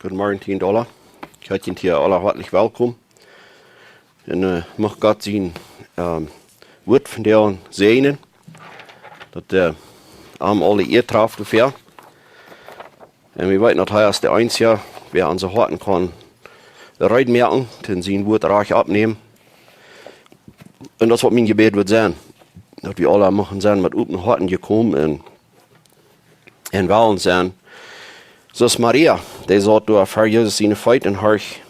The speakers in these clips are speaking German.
Guten Morgen, $10. Ich heiße hier alle herzlich willkommen. Und mag Gott sein Wort von dir segnen, dass haben alle ihr drauf dafür. Und wir wollen natürlich der Einzige, wer an so Horten kann, Reut merken, den sein Wort reich abnehmen. Und das, was mein Gebet wird sein, dass wir alle machen sein, mit guten Horten gekommen und wollen sein. So ist Maria, die sagt, du für Jesus in der Feit und hörch,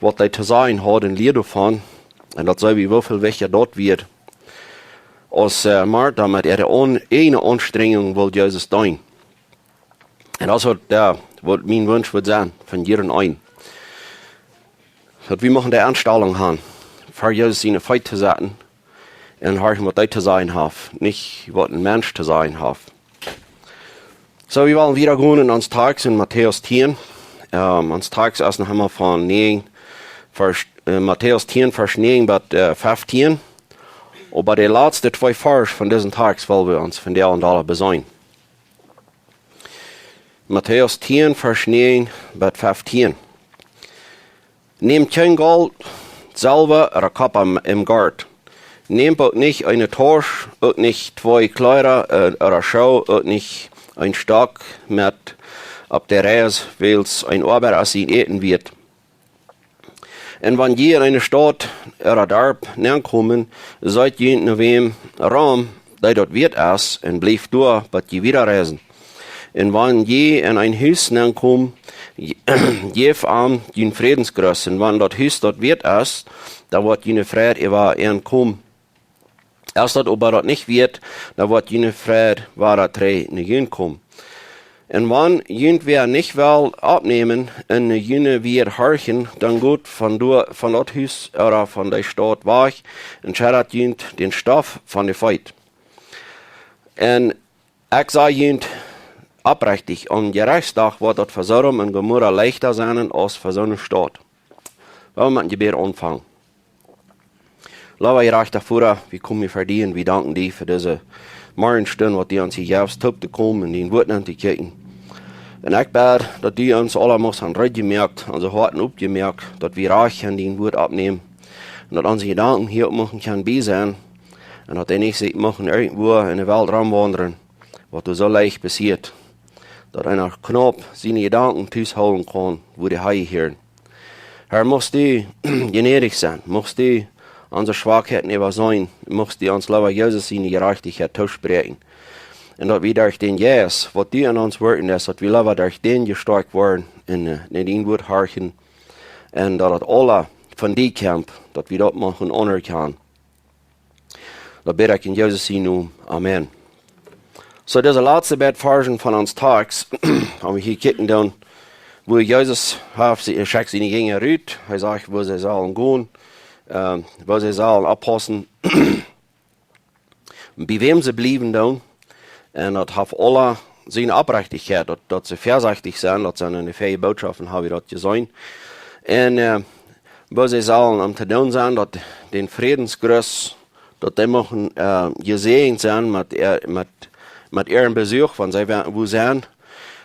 was die zu sagen hat und Lied davon. Und das soll wie wieviel welcher dort wird. Als Martha mit ihrer eine Anstrengung will Jesus tun. Und das wird was mein Wunsch wird sein, von jedem einen. Dass wir machen die Anstellung haben, für Jesus in der Feit zu setzen und hören, was die zu sagen haben, nicht was ein Mensch zu sagen hat. So, wir wollen wieder gehen ans Tags in Matthäus 10. Ans Tags erst noch einmal von 9, Matthäus 10, Vers 9 bis 15. Und bei den letzten 2 Vers von diesen Tags wollen wir uns von der und alle besein. Matthäus 10, Vers 9 bis 15. Nehmt kein Gold, Silber oder Kopper im Gart. Nehmt auch nicht eine Tasche, auch nicht 2 Kleider oder Schau, auch nicht ein Stock mit ab der Reis, weil es ein Arbeit als ihn eten wird. Und wenn je in eine Stadt oder Dorf kommen, seid je in wem Raum, der dort wird es, und bleibt dort, bis je wieder reisen. Und wenn je in ein Haus kommen, je am den Friedensgrüß, und wenn dort Haus dort wird es, da wird jene Fried über ihn kommen. Erst dat aber dat nicht wird, da wird jene Fried war da drei nicht kommen. Und wenn jemand nicht will abnehmen und jene wir horchen, dann gut von dort Haus oder von der Stadt weg und schert jemand den Stoff von der Feit. Und ich sage jemand abrechtig, am Gerechtstag wird das für Sodom und Gomorra leichter sein als für so eine Stadt. Wollen wir mit dem Gebet anfangen. Lava ich davor, wie kommen wir verdienen, wir danken dir für diese Morgenstunde, was die uns hier selbst zu kommen und den Worten zu kicken. Und ich bete, dass die uns alle an Red gemerkt, an so Harten abgemerkt, dass wir reich an den Wort abnehmen und dass unsere Gedanken hier machen können bei sein und dass die nicht sich machen irgendwo in der Welt rumwandern, was so leicht passiert. Dass einer knapp seine Gedanken holen kann, wo die Haie hören. Herr, musst du gnädig sein, musst du unsere Schwachheiten übersehen, musst du uns lieber Jesus in die Gerechtigkeit zusprechen. Und dass wir durch den Jesus, was du an uns wirken lässt, dass wir lieber durch den gestärkt werden, in den Wort horchen, und dass alle von dir kommt, dass wir das machen ohne kann. Da bete ich in Jesus in Namen. Amen. So, diese letzte Bettversion von uns Tags, haben wir hier kicken dann, wo Jesus hat, er schickt seine Jünger raus, er sagt, wo sie sollen gehen, wo sie sollen abpassen, bei wem sie bleiben dann, und das hat alle seine Abrechtigkeit, dass sie vorsichtig sind, dass sie eine fähige Botschaften haben, wie das gesehen. Und wo sie sollen am zu tun sein, dass den Friedensgruß, dass die machen gesehen sein mit ihrem Besuch, wenn sie wo sind,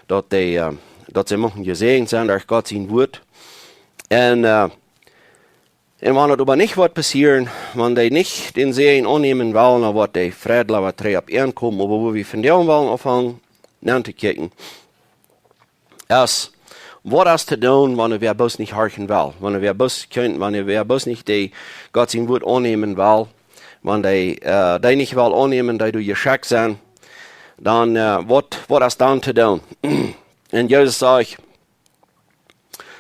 dass sie machen gesehen sein durch Gott sein Wort. Und wenn das aber nicht wird passieren, wenn die nicht den Segen annehmen wollen, dann wird die Friedler drei ab ihren kommen, aber wo wir von dem wollen anfangen, zu kicken. Was ist zu tun, wenn wir bloß nicht horchen will, wenn wir bloß nicht die Gott sein Wort annehmen will, wenn die nicht will annehmen, die du geschickt sind, dann was ist dann zu tun? Und Jesus sagt,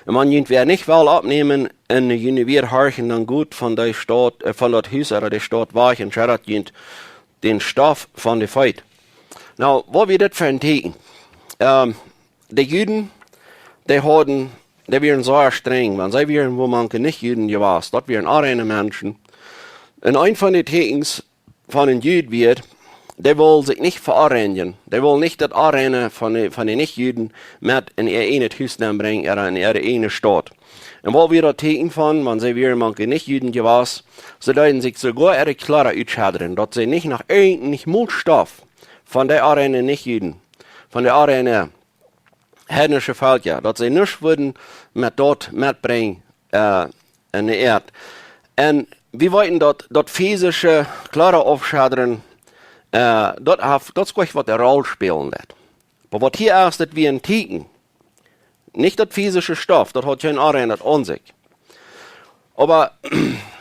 wenn jemand nicht will abnehmen, und jene wir horchen dann gut von der Stadt, von dort Haus oder der Stadt weg und schert jemand den Stoff von der Feit. Now, was wird das für ein Teken? Die Juden, die wären so streng, wenn sie wären, wo man nicht Juden gewesen, das wären arene Menschen. Und ein von den Tekens von den Juden wird, die wollen sich nicht verarenen. Die wollen nicht das Arene von den Nicht-Juden mit in ihr eigenes Haus bringen oder in ihre eigene Stadt. Und wo wir das Teken von, wenn sie wären manche Nicht-Juden gewesen, sie leiden sich sogar ihre Kleider ausschadern, dass sie nicht nach irgendeinem Mundstoff von der Arene Nicht-Juden, von der Arene heidnische Völker, dass sie nicht würden mit dort mitbringen in die Erde. Und wir wollten dort physische, klare Aufschadern, dort spricht, was eine Rolle spielen wird. Aber was hier erst, dass wir Tiken, nicht das physische Stoff, das hat kein Anrecht an sich. Aber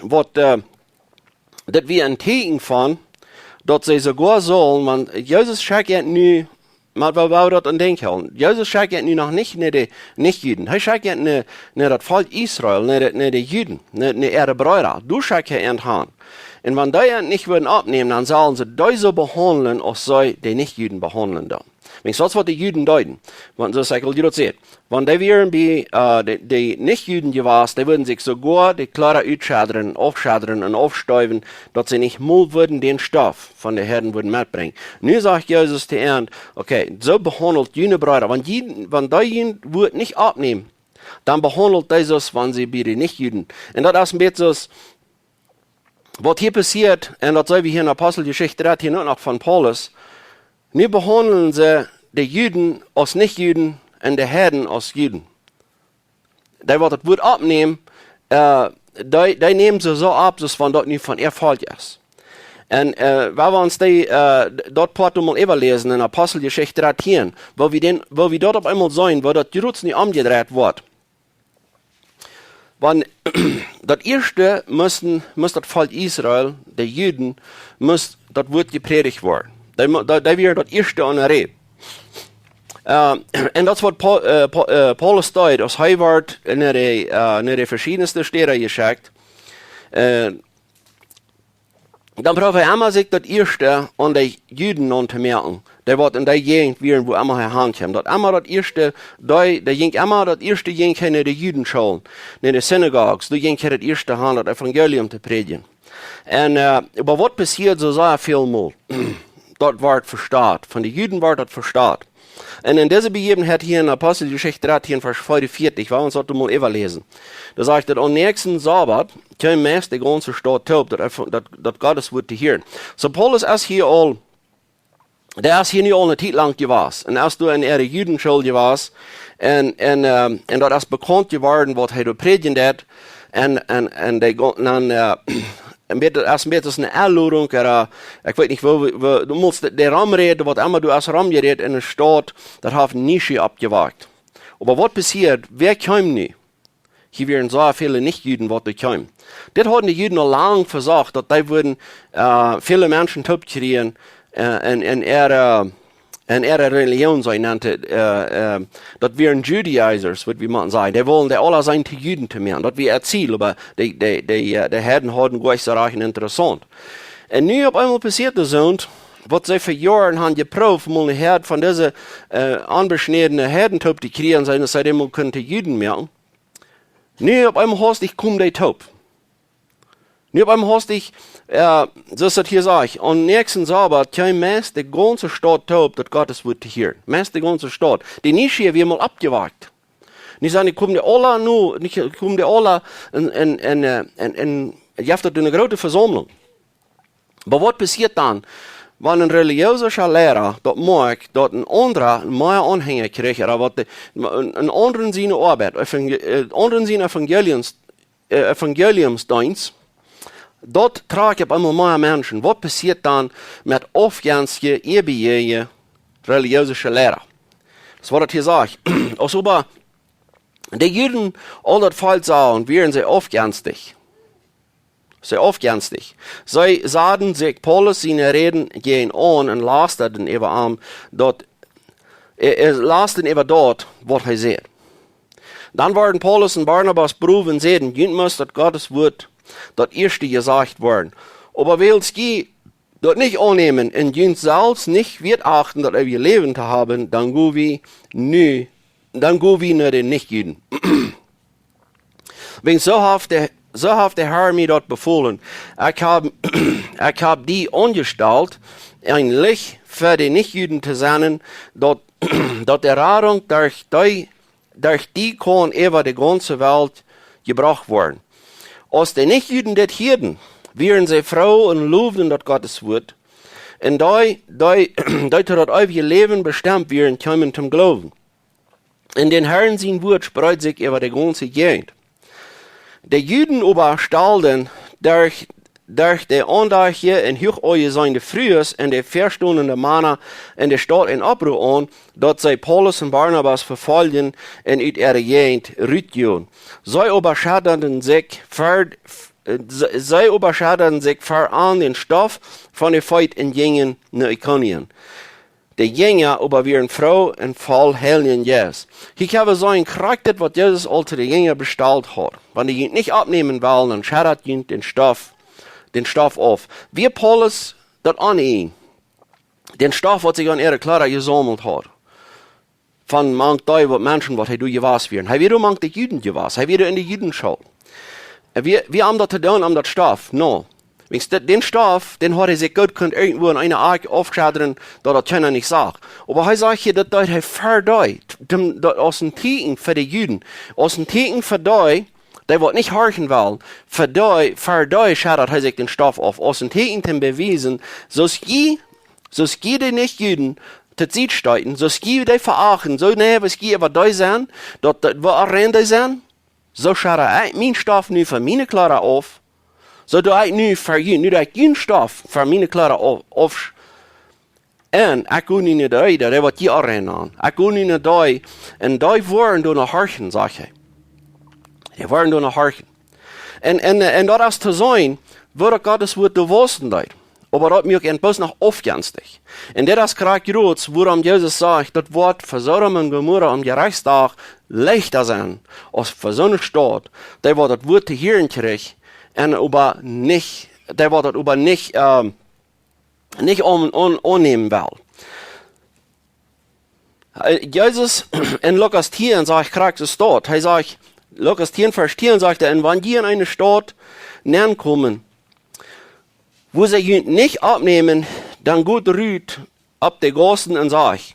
was, dass wir Tiken von, dass sie sogar sollen, man, Jesus schickt ja nie, mal wir dort an denken. Jesus schickt ja noch nicht die Nicht-Juden. Er schickt ja nicht das Volk Israel, nicht die Juden, nicht ihre Brüder. Du schickst ja ihn an. Und wenn die ihn nicht würden abnehmen, dann sollen sie die so behandeln, als sie die Nicht-Juden behandeln. Wenn das, was die Juden deuten, wenn so sagt, ihr das seht, wenn die wären die Nicht-Juden gewesen, die würden sich sogar die klare aufschadern und aufstäuben, dass sie nicht mal würden den Stoff von den Herden würden mitbringen. Nun sagt Jesus zu ihnen, okay, so behandelt jene Brüder, wenn die Juden nicht abnehmen, dann behandelt Jesus, wenn sie bei den Nicht-Juden. Und das ist ein bisschen so, was hier passiert, und das sehen wir hier in der Apostelgeschichte 13 noch von Paulus, nun behandeln sie die Juden als Nicht-Juden und die Herden als Juden. Die, was das Wort abnehmen, die nehmen sie so ab, dass man dort nicht von ihr Volk ist. Und wenn wir uns dort Porto mal überlesen, in Apostelgeschichte 13, wo wir dort auf einmal sehen, wo das Jerusalem nicht umgedreht wird. Wenn das erste muss das Volk Israel, die Juden, muss das Wort gepredigt werden. Da wäre das erste an der Rede. Und das wird Paulus deut, als er wird in die verschiedensten Städte geschickt. Dann braucht er immer sich das erste an die Juden anzumerken. Der wird in der Gegend werden, wo immer er hinkommt. Das immer das erste, der ging immer das erste ging in die Judenschulen, in die Synagogen, da ging das erste an, das Evangelium zu predigen. Und, aber was passiert so sehr viel mal? Dort wird verstaat. Von den Juden wird das verstaat. Und in dieser Begebenheit hier in Apostelgeschichte 13, Vers 44, wir uns das mal überlesen. Da sagt er, am nächsten Sabbat kam meist die ganze Stadt taub, dass Gottes Wort zu hören. So Paulus ist hier all, der ist hier nicht all eine Zeit lang gewesen. Und als du in ihrer Judenschule gewesen, und das ist bekannt geworden, was er da predigen hat, und dann, als een eine Einladung, oder ich weiß nicht, du musst der Raum reden, was immer du als Raum geredet in der Stadt, das hat nicht abgewagt. Aber was passiert? Wer kommt nicht? Hier werden so viele Nicht-Juden, was kommen. Das hatten die Juden noch lange versagt, dass die würden viele Menschen taub kriegen in ihrer Religion, so nannte, das wären Judaizers, würde man sagen. Die wollen die alle sein zu Juden zu machen. Das wäre ihr Ziel, aber die Herden hatten gleich so recht interessant. Und nun auf einmal passiert das so, was sie für Jahre haben geprüft, mal eine Herde von dieser anbeschnittenen Herdentauben zu kriegen, dass sie mal können zu Juden machen. Nun auf einmal hast ich komm die Taub. Nun auf einmal hast ich, so ist das hier sagt, am nächsten Sabbat kam meist die ganze Stadt taub, das Gottes Wort zu hören. Meist die ganze Stadt. Die nicht hier, wir mal abgewagt. Nicht sagen, kommen die alle nur, nicht kommen die alle ihr habt eine große Versammlung. Aber was passiert dann? Wenn ein religiöser Lehrer dort mag, dort ein anderer mehr Anhänger kriegt, aber einen anderen seine Arbeit, anderen seine Evangeliumsdienst, dort trage ich einmal mehr Menschen. Was passiert dann mit aufgänzige, erbijährige, religiöse Lehrer? Das war das hier sagt. Also, aber die Juden, all das Fall sagen, wären sie aufgänzig. Sehr aufgänzig. Sie sahen sich Paulus seine Reden gehen an und lasten über am dort, lasten über dort, was er sieht. Dann werden Paulus und Barnabas Proben sehen, jünt muss das Gottes Wort, das erste gesagt werden. Aber willst du dort nicht annehmen und jünt selbst nicht wird achten, dass wir Leben zu haben, dann go wie nur den Nicht-Jüden. Wenn so hat der Herr mir dort befohlen. Ich hab die angestellt, ein Licht für die Nichtjuden zu sein, dort der Radung durch die kann über die ganze Welt gebracht werden. Als die Nichtjuden das hierden, wären sie froh und loben das Gottes Wort. Und da dort ewige Leben bestimmt wären, kommen zum Glauben. in den Herrn sein Wort spricht sich über die ganze Gegend. Die Juden aber stahlten durch die Andache in Hocheuge seine Frühes in der verstundenden Mana in der Stadt in Abbruch an, dort sie Paulus und Barnabas verfolgen und uit ihre Gegend rütteln. Sie überschatterten sich voran den Stoff von der Feit in Jingen nach Ikonien. Die Jünger aber wären Frau und voll Heiligen Jesus. Ich habe so ein Charakter, was Jesus alte die Jünger bestellt hat. Wenn die ihn nicht abnehmen wollen, dann schadet ihn den Stoff auf. Wie Paulus das an ihn, den Stoff, was sich an ihre Kleider gesammelt hat. Von manch Menschen, was du gewas werden. Hij wieder manch die Juden gewas. Hij wieder in die Juden schaut. Wir haben das getan, am das Stoff. No. Den Stoff, den hat er sich gut könnt irgendwo in einer Ark aufschadern, da das kann er nicht sagen. Aber er sagt hier, dass er verdeutet, aus dem Ticken für die Juden, aus dem Ticken für die wird nicht horchen wollen, für die schadet er sich den Stoff auf, aus dem Ticken bewiesen, so ski die nicht Juden, das sieht steiten, so ski die verachten, so ne, was ski aber die sein, dort wo er die sein, so schadet er mein Stoff nu für meine Kleider auf, so du ik nu voor je, nu dat ik geen stof voor mijn kleren of. En ik ga nu naar die, dat wat je aan. Ik ga nu naar die, en die worden door een harken, zeg hij. Die worden door een harken. En dat is te zijn, wordt Gottes woord de woestendheid. Aber dat moet je pas nog afgenstig. En dat is graag groot, waarom Jezus zegt, dat wordt voor Sodom en Gomorra am Gerichtsdag leichter zijn, als voor zo'n stad, die wordt het woord te horen krijgt, en aber nicht, der wird das aber nicht annehmen will. Jesus in Lukas 10 sagt, kriegt es dort. Er sagt, Lukas 10, Vers 10 sagt er, wenn die in eine Stadt näher kommen, wo sie ihn nicht abnehmen, dann gut rüht ab die Gassen und sagt,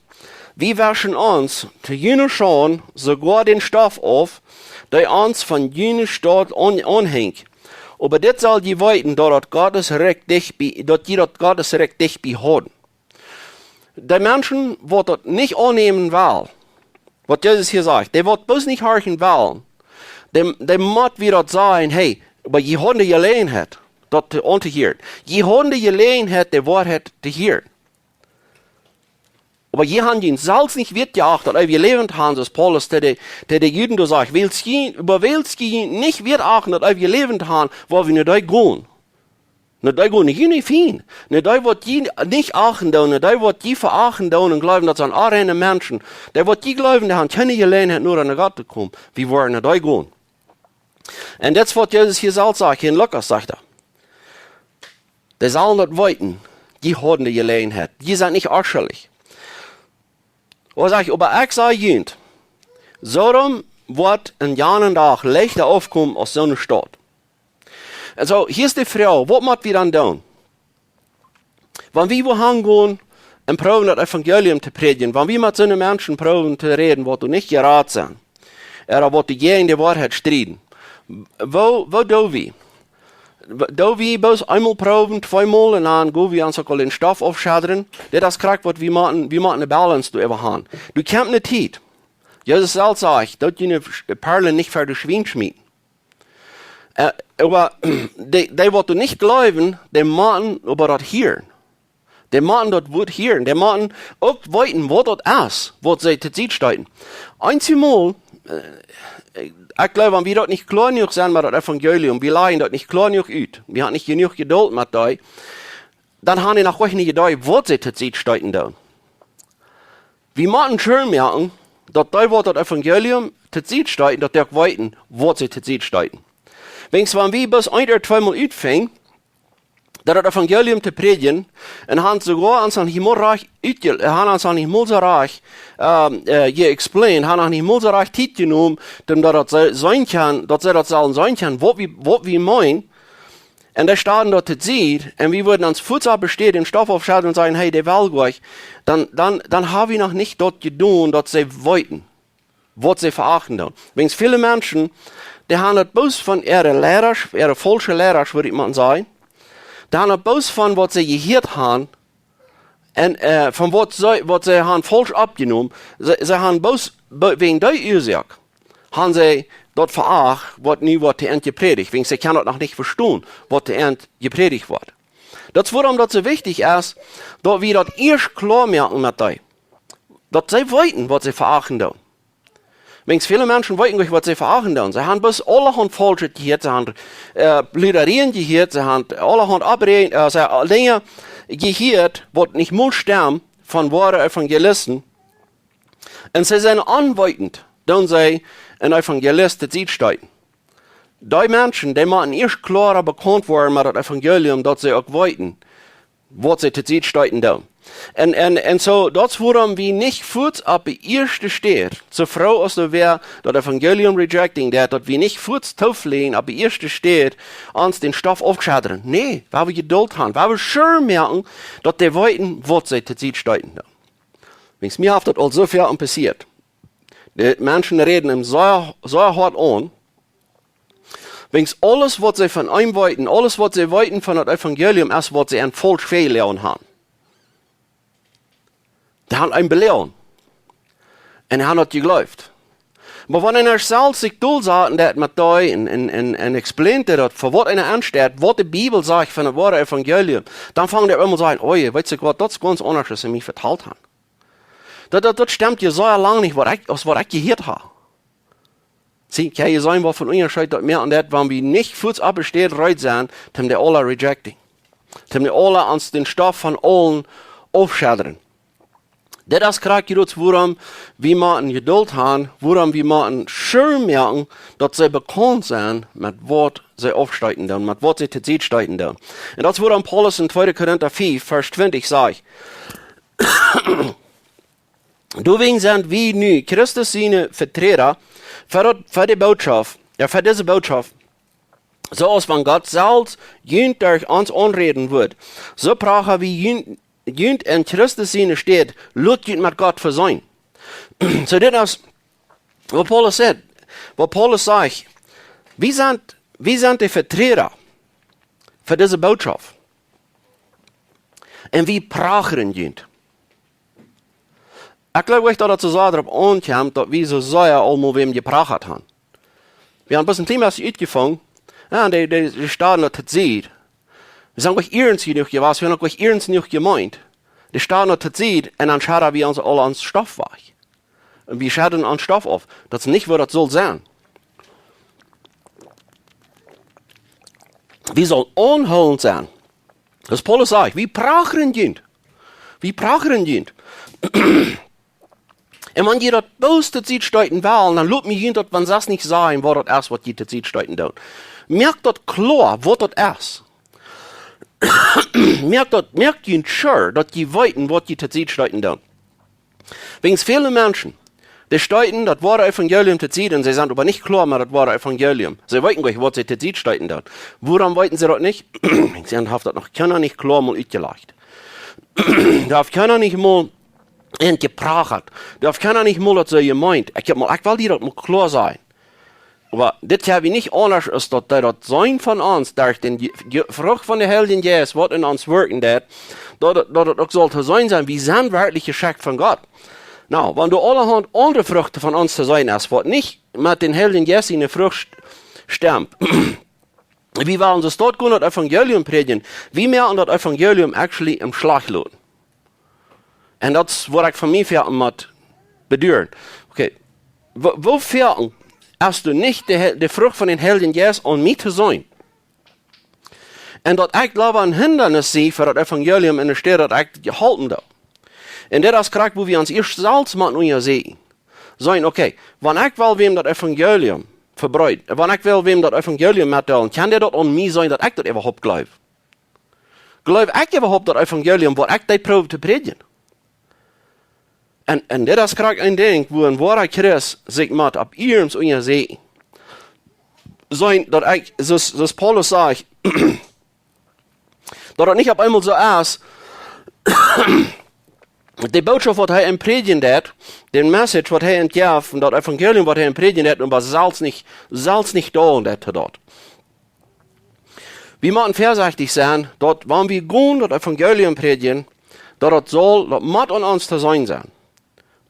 wir waschen uns zu jener schon sogar den Stoff auf, der uns von jener Stadt anhängt. Aber das soll die weiten, dort Gottes Recht dich behalten. Die Menschen, die das nicht annehmen wollen, was Jesus hier sagt, die wird bloß nicht horchen wollen, die muss wieder sagen, hey, aber je haben die Gelegenheit, das zu hören. Je haben die Gelegenheit, die Wahrheit zu hören. Aber je haben ihn selbst nicht wird geachtet, dass wir lebend haben, das Paulus, der Juden da sagt, willst du nicht wird achten, dass wir lebend haben, wo wir nicht da gehen. Nicht da gehen, nicht hin. Nicht da wird die nicht achten, nicht da wird die verachten und glauben, dass an andere Menschen, der wird die glauben, die haben keine Gelegenheit, nur an Gott zu kommen. Wir wollen nicht da gehen. Und das, was Jesus hier selbst sagt, hier in Lukas sagt er, die sollen das weiten, die haben die Gelegenheit, die sind nicht arschelig. Und sag ich, aber ich sage Ihnen, Sodom wird in Jahren Tag leichter aufkommen als so eine Stadt. Also, hier ist die Frage, was müssen wir dann tun? Wenn wir wohin gehen und proben, das Evangelium zu predigen, wenn wir mit so einem Menschen proben zu reden, wo du nicht geraten sind, oder wo die gegen die Wahrheit streiten, wo do wir? Da wir bloß einmal proben, zweimal, und dann gehen wir uns auch den Stoff aufschadern. Das kriegt, was wir machen eine Balance haben. Du kannst nicht Zeit. Jesus selbst sagt, dass die Perlen nicht für die Schwein schmieden. Aber die du nicht glauben, die machen aber das hören. Die machen das Wort hören. Die machen auch weiten, was das ist, was sie zu sehen stehen. Einmal, ich glaube, wenn wir dort nicht klar genug sind mit dem Evangelium, wir leihen dort nicht klar genug aus, wir haben nicht genug Geduld mit euch, dann haben wir nach euch nicht gedacht, was sie zu sehen stehen. Wir müssen schon merken, dass das Evangelium zu sehen steht, dass wir weiten, was sie zu sehen stehen. Wenn wir bis ein oder zweimal anfangen, dat het evangelium te predigen, en han sogar aan zijn himmelreich geexplained, han aan himmelreich tijd genomen, dat het zijn kan, dat zij dat zullen zijn kan, wat we meinen. En daar staan dat het ziet, en we würden ans voedsel besteden, den Stoff aufschalten und sagen, hey, der will gleich, dann haben wir noch nicht dort getan, dass sie wollten, was sie verachten dann. Wenn es viele Menschen, die haben das bloß von ihrer falschen Lehrer, würde ich mal sagen, die haben das bloß von, was sie gehört haben, und von was sie haben falsch abgenommen, sie haben bloß wegen der Ursache, haben sie dort veracht, was die Ent gepredigt, wegen sie können das noch nicht verstehen, was die Ent gepredigt wird. Das ist, warum das so wichtig ist, dass wir das erst klar merken mit dir. Dass sie wollten, was sie verachten tun. Wenn viele Menschen wollten nicht, was sie verachten tun. Sie haben bis allerhand Falsche gehört, sie haben Blüderien gehört, sie haben allerhand Dinge gehört, was nicht muss stimmen von wahren Evangelisten. Und sie sind anweitend, dann sie ein Evangelist zu stehen. Die Menschen, die machen erst klarer bekannt worden mit dem Evangelium, dass sie auch wollten, was sie zu stehen tun. Und so, das warum wir nicht kurz ab der erste steht, so froh als wir das Evangelium rejecting, dass wir nicht kurz tauflegen, ab der erste steht, uns den Stoff aufschadern. Nee, weil wir Geduld haben, weil wir schon merken, dass die wollten, was sie zu stehen tun. Wenn mir hat das all so viel passiert. Die Menschen reden ihm so hart an, wenn alles, was sie von ihm wollten, alles, was sie wollten von dem Evangelium, ist, was sie an falsch verlernt haben. Die haben ihn belehren. Und er hat das geglaubt. Aber wenn er selbst sich durchsagt, dass mit dir und explaint dat, für was einer ansteht, was die Bibel sagt von dem wahren Evangelium, dann fangen die immer zu sagen, oh, weißt du was, das ist ganz anders, als sie mir verteilt haben. Das stimmt ja so lange nicht, was ich gehört habe. Sie, kann ja sein, was von Unterschied dort mehr an das, wenn wir nicht kurz absteht, reut sein, dann die alle rejecting. Dann die alle uns den Stoff von allen aufschadern. Das ist gerade das, worum wir mal Geduld haben, worum wir mal schön merken, dass sie bekannt sind, mit was sie aufsteigen dann, mit was sie zu sich steigen dann. Und das, worum Paulus in 2. Korinther 5, Vers 20 sagt, deswegen sind wir nu Christus seine Vertreter für die Botschaft, für diese Botschaft, so als wenn Gott selbst jüngst durch uns anreden wird. So brauchen wir jüngst in Christus seine steht, lut mit Gott versöhnen. So das ist, was Paulus sagt, was Paulus sagt, wir sind die Vertreter für diese Botschaft. Und wir brauchen jüngst. Ich glaube echt, dass das so darauf ankommt, dass wir so sehr einmal wem gebraucht haben. Wir haben ein bisschen Thema ausgefangen, ja, und die Staaten hat es sieht. Wir sind euch ernst nicht gewesen, wir haben euch ernst nicht gemeint. Die Staaten hat es sieht, und dann schauen wir uns alle ans Stoff weich. Und wir schauen an Stoff auf. Das ist nicht, was das soll sein. Wir sollen anholend sein. Das Paulus sagt, wir brauchen jemand. Wir brauchen jemand. Und wenn ihr das Böste sieht, steiten wollen, dann lasst mich hinter, wenn das nicht sagen, was das ist, was ihr sieht, steiten tun. Merkt das klar, was das ist. merkt ihr schon, dass ihr weiten, was ihr sieht, steiten tun. Wegen viele Menschen, die steiten das wahre Evangelium zu sehen, und sie sind aber nicht klar mit das wahre Evangelium. Sie weiten gleich, was sie zu sehen, steiten tun. Woran weiten sie das nicht? Sie haben das noch keiner nicht klar mal ausgelegt. Darf keiner nicht mal gebracht. Darf keiner nicht mal das so gemeint. Ich will dir das mal klar sein. Aber das habe ich nicht anders, als dass das sein von uns, durch die Frucht von der Heiligen Geist, was in uns wirken, dass das auch sollte sein, wir sind wirklich geschenkt von Gott. Na, wenn du allerhand andere Früchte von uns zu sein hast, was nicht mit den Heiligen Geist in der Frucht stammt, wie wollen sie dort gut das Evangelium predigen? Wie mehr an das Evangelium actually im Schlag lassen? Und das ist, was ich von mir fährten mit bedeutet. Okay, wo fährten hast du nicht die Frucht von den Heiligen Geist an mich zu sein? Und das ich glaube ein Hindernis sehe für das Evangelium in der Stadt, das ich gehalten da. Und das ist gerade, wo wir uns erst selbst mal sehen. Sagen, okay, wenn ich will wem das Evangelium verbreiten, wenn ich will wem das Evangelium mitteilen, kann der das an mich sein, dass ich das überhaupt glaube? Glaube ich überhaupt das Evangelium, was ich da probe zu predigen? Und das ist gerade ein Ding, wo ein wahrer Christ sich mit ab ihrem sehen. Sein, dass ich, das Paulus sagt, dass das nicht auf einmal so ist, die Botschaft, was er predigen hat, den Message, was er entgab, und das Evangelium, was er predigen hat, und was Salz nicht da und das dort. Wir müssen vorsichtig sein, dort, wenn wir gehen, das Evangelium predigen, dass das soll, das muss an uns zu sein.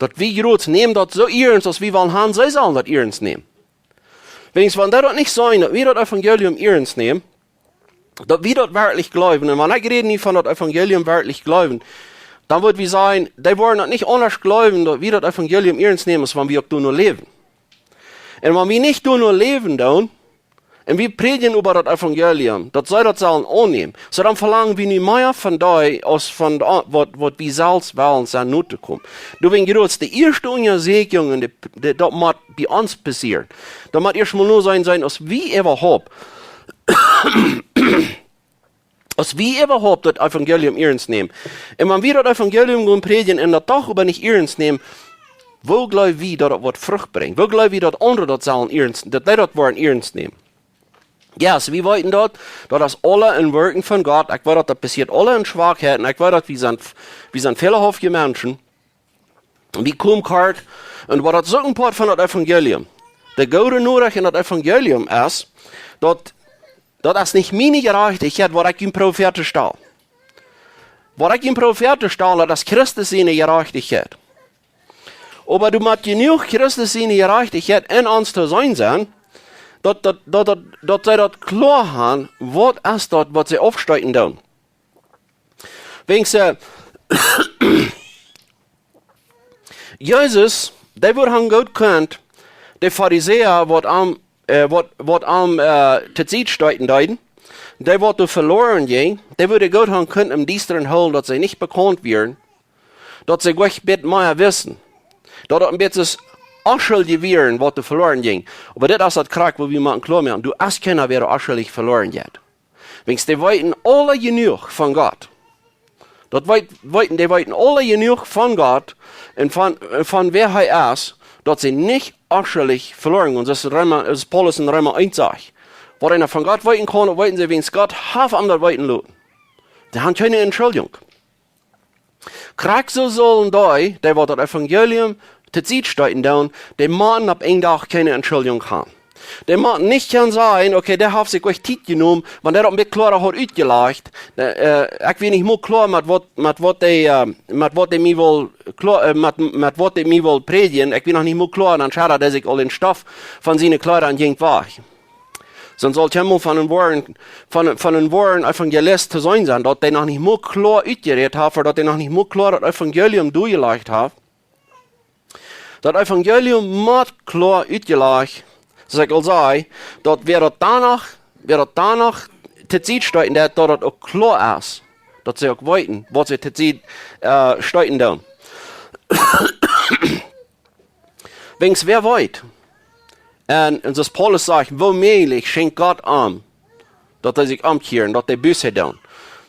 Dat wie groot nehmen dat so ernst, als wie wollen haben, sie sollen dat ernst nehmen. Wenn das nicht sein, dass wir das Evangelium ernst nehmen, dass wir das wirklich glauben, und wenn ich rede nicht von das Evangelium wirklich glauben, dann wird wir sagen, die wollen das nicht anders glauben, dass wir das Evangelium ernst nehmen, als wenn wir auch nur leben. Und wenn wir nicht nur leben, dann, und wir predigen über das Evangelium, dass sie das sollen annehmen, so dann verlangen wir nicht mehr von da, als von was wir selbst wollen, sein Note kommen. Du, wenn gesagt, die erste Untersegnung, das muss bei uns passieren. Da muss erstmal nur sein, als wie überhaupt, als wie überhaupt das Evangelium ernst nehmen. Und wenn wir das Evangelium predigen und das doch aber nicht ernst nehmen, wo glauben wir, dass das Frucht bringt? Wo glauben wir, dass andere das sollen ernst, dass die das wollen ernst nehmen? Ja, so wir wollten dort, das alle ein Wirken von Gott, ich weiß, das passiert alle in Schwachheiten, ich weiß, wir sind fehlerhafte Menschen, und wir kommen kalt, und was das so ein Part von das Evangelium, der gute Nachricht in das Evangelium ist, dass ist nicht meine Gerechtigkeit, was ich im Propheten stelle. Was ich im Propheten stelle, das ist Christus seine Gerechtigkeit. Aber du musst genug Christus seine Gerechtigkeit in uns zu sein, dass sie das klar haben, was ist das, was sie aufsteigen tun. Wenn sie, Jesus, der wird han gut kennt, der Pharisäer, was am zur Zeit steigen deuten, der wird verloren gehen, der würde gut han können im Dienstern holen, dass sie nicht bekannt werden, dass sie gleich bet mehr wissen, dass ein bisschen Aschuldig werden, was du verloren ging. Aber das ist das Krack, wo wir machen klar machen. Du hast keiner, wer aschuldig verloren geht. Wenn die wollten alle genug von Gott. Die wollten alle genug von Gott und von wer er ist, dass sie nicht aschuldig verloren gehen. Das ist Paulus in Römer 1 sagt. Was einer von Gott wollten kann, wollten sie, wenn es Gott half am das wollten lassen. Die haben keine Entschuldigung. Krack so sollen die was das Evangelium zu Zeit steiten down, der Mann ab einen Tag keine Entschuldigung haben. Der Mann nicht kann sagen, okay, der hat sich euch Zeit genommen, wenn der ein bisschen klarer hat ausgelegt, ich will nicht mehr klar mit was der mir wohl predigen, ich will noch nicht mehr klar, dann schaut er sich all den Stoff von seinen Kleidern ging weg. Sonst sollte er mal von den wahren Evangelist zu sein, dass der noch nicht mehr klar ausgeredet hat, oder dass der noch nicht mehr klar das Evangelium durchgelegt hat. Das Evangelium muss klar ausgelegt, so ich sagen, dass wer danach zur Zeit steiten, dass das auch klar ist, dass sie auch wollten, was sie zur Zeit steiten tun. Wenn es wer wollt, und das Paulus sagt, womöglich schenkt Gott an, dass er sich umkehren, dass er Buße tun.